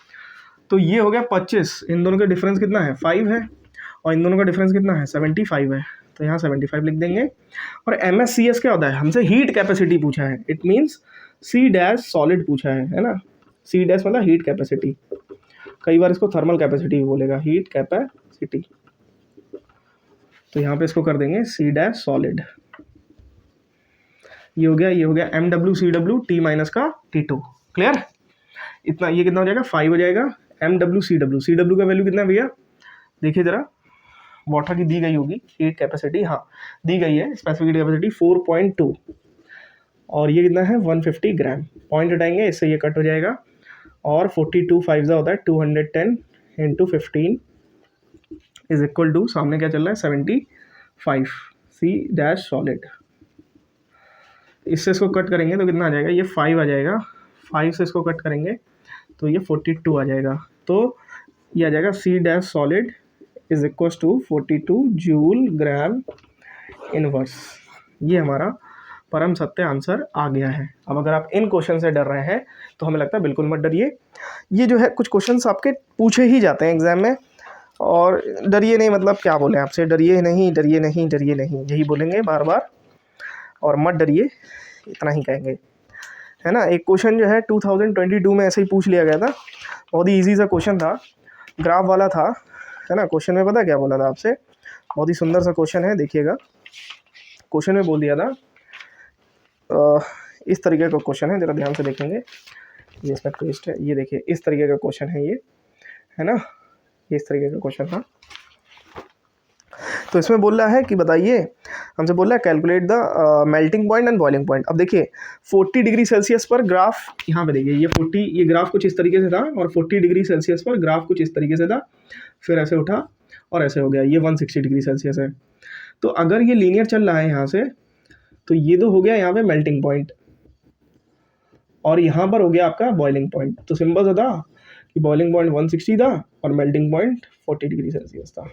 तो ये हो गया 25, इन दोनों का डिफरेंस कितना है 5 है, और इन दोनों का डिफरेंस कितना है 75 है, तो यहाँ 75 लिख देंगे। और MSCS क्या होता है, हमसे हीट कैपेसिटी पूछा है, it means C dash solid पूछा है ना। C डैश मतलब हीट कैपेसिटी, कई बार इसको थर्मल कैपेसिटी भी बोलेगा, हीट कैपेसिटी। तो यहाँ पे इसको कर देंगे C डैश सॉलिड, ये हो गया MW/CW T माइनस का T2, क्लियर। इतना, ये कितना हो जाएगा 5 हो जाएगा, MW/CW का वैल्यू कितना है भैया, देखिए ज़रा, वाटर की दी गई होगी हीट कैपेसिटी, हाँ दी गई है, स्पेसिफिक कैपेसिटी 4.2, और ये कितना है 150 ग्राम। पॉइंट हटाएंगे, इससे ये कट हो जाएगा, और 42 5 होता है 210 इंटू 15 इज इक्वल टू, सामने क्या चल रहा है 75, C डैश सॉलिड। इससे इसको कट करेंगे तो कितना आ जाएगा, ये 5 आ जाएगा, 5 से इसको कट करेंगे तो ये 42 आ जाएगा। तो ये आ जाएगा C dash solid is equal to 42 joule gram inverse. ये हमारा परम सत्य आंसर आ गया है। अब अगर आप इन क्वेश्चन से डर रहे हैं तो हमें लगता है बिल्कुल मत डरिए, ये जो है कुछ क्वेश्चंस आपके पूछे ही जाते हैं एग्जाम में, और डरिए नहीं, मतलब क्या बोलें आपसे, डरिए नहीं डरिए नहीं डरिए नहीं, यही बोलेंगे बार बार, और मत डरिए, इतना ही कहेंगे, है ना। एक क्वेश्चन जो है 2022 में ऐसे ही पूछ लिया गया था, बहुत ही ईजी सा क्वेश्चन था, ग्राफ वाला था, है ना। क्वेश्चन में पता क्या बोला था आपसे, बहुत ही सुंदर सा क्वेश्चन है, देखिएगा। क्वेश्चन में बोल दिया था, इस तरीके का क्वेश्चन है, ज़रा ध्यान से देखेंगे, ये इसमें ट्विस्ट है, ये देखिए इस तरीके का क्वेश्चन है ये, है ना, ये इस तरीके का क्वेश्चन था। तो इसमें बोल रहा है कि बताइए, हमसे बोल रहा है calculate the melting point and boiling point. अब देखिए 40 डिग्री सेल्सियस पर ग्राफ, यहाँ पे देखिए ये 40, ये ग्राफ कुछ इस तरीके से था, और 40 डिग्री सेल्सियस पर ग्राफ कुछ इस तरीके से था, फिर ऐसे उठा और ऐसे हो गया, ये 160 डिग्री सेल्सियस है। तो अगर ये लीनियर चल रहा है यहाँ से, तो ये तो हो गया यहाँ पे मेल्टिंग पॉइंट, और यहाँ पर हो गया आपका बॉइलिंग पॉइंट। तो सिंपल सा था कि बॉइलिंग पॉइंट 160 था और मेल्टिंग पॉइंट 40 डिग्री सेल्सियस था।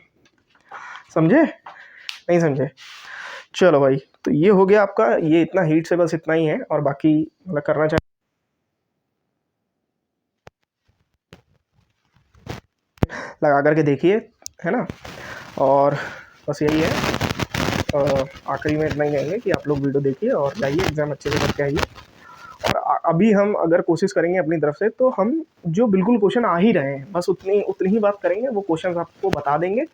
समझे, नहीं समझे? चलो भाई, तो ये हो गया आपका, ये इतना हीट से बस इतना ही है, और बाकी मतलब करना चाहिए लगा करके देखिए, है ना। और बस यही है, आखिरी में इतना ही कहेंगे कि आप लोग वीडियो देखिए और जाइए एग्ज़ाम अच्छे से करके आइए। और अभी हम अगर कोशिश करेंगे अपनी तरफ से, तो हम जो बिल्कुल क्वेश्चन आ ही रहे हैं बस उतनी ही बात करेंगे, वो क्वेश्चन आपको बता देंगे,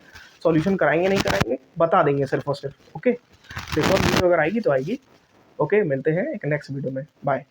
सॉल्यूशन कराएंगे नहीं कराएंगे, बता देंगे सिर्फ और सिर्फ। ओके, देखो वीडियो अगर आएगी तो आएगी। ओके, मिलते हैं एक नेक्स्ट वीडियो में, बाय।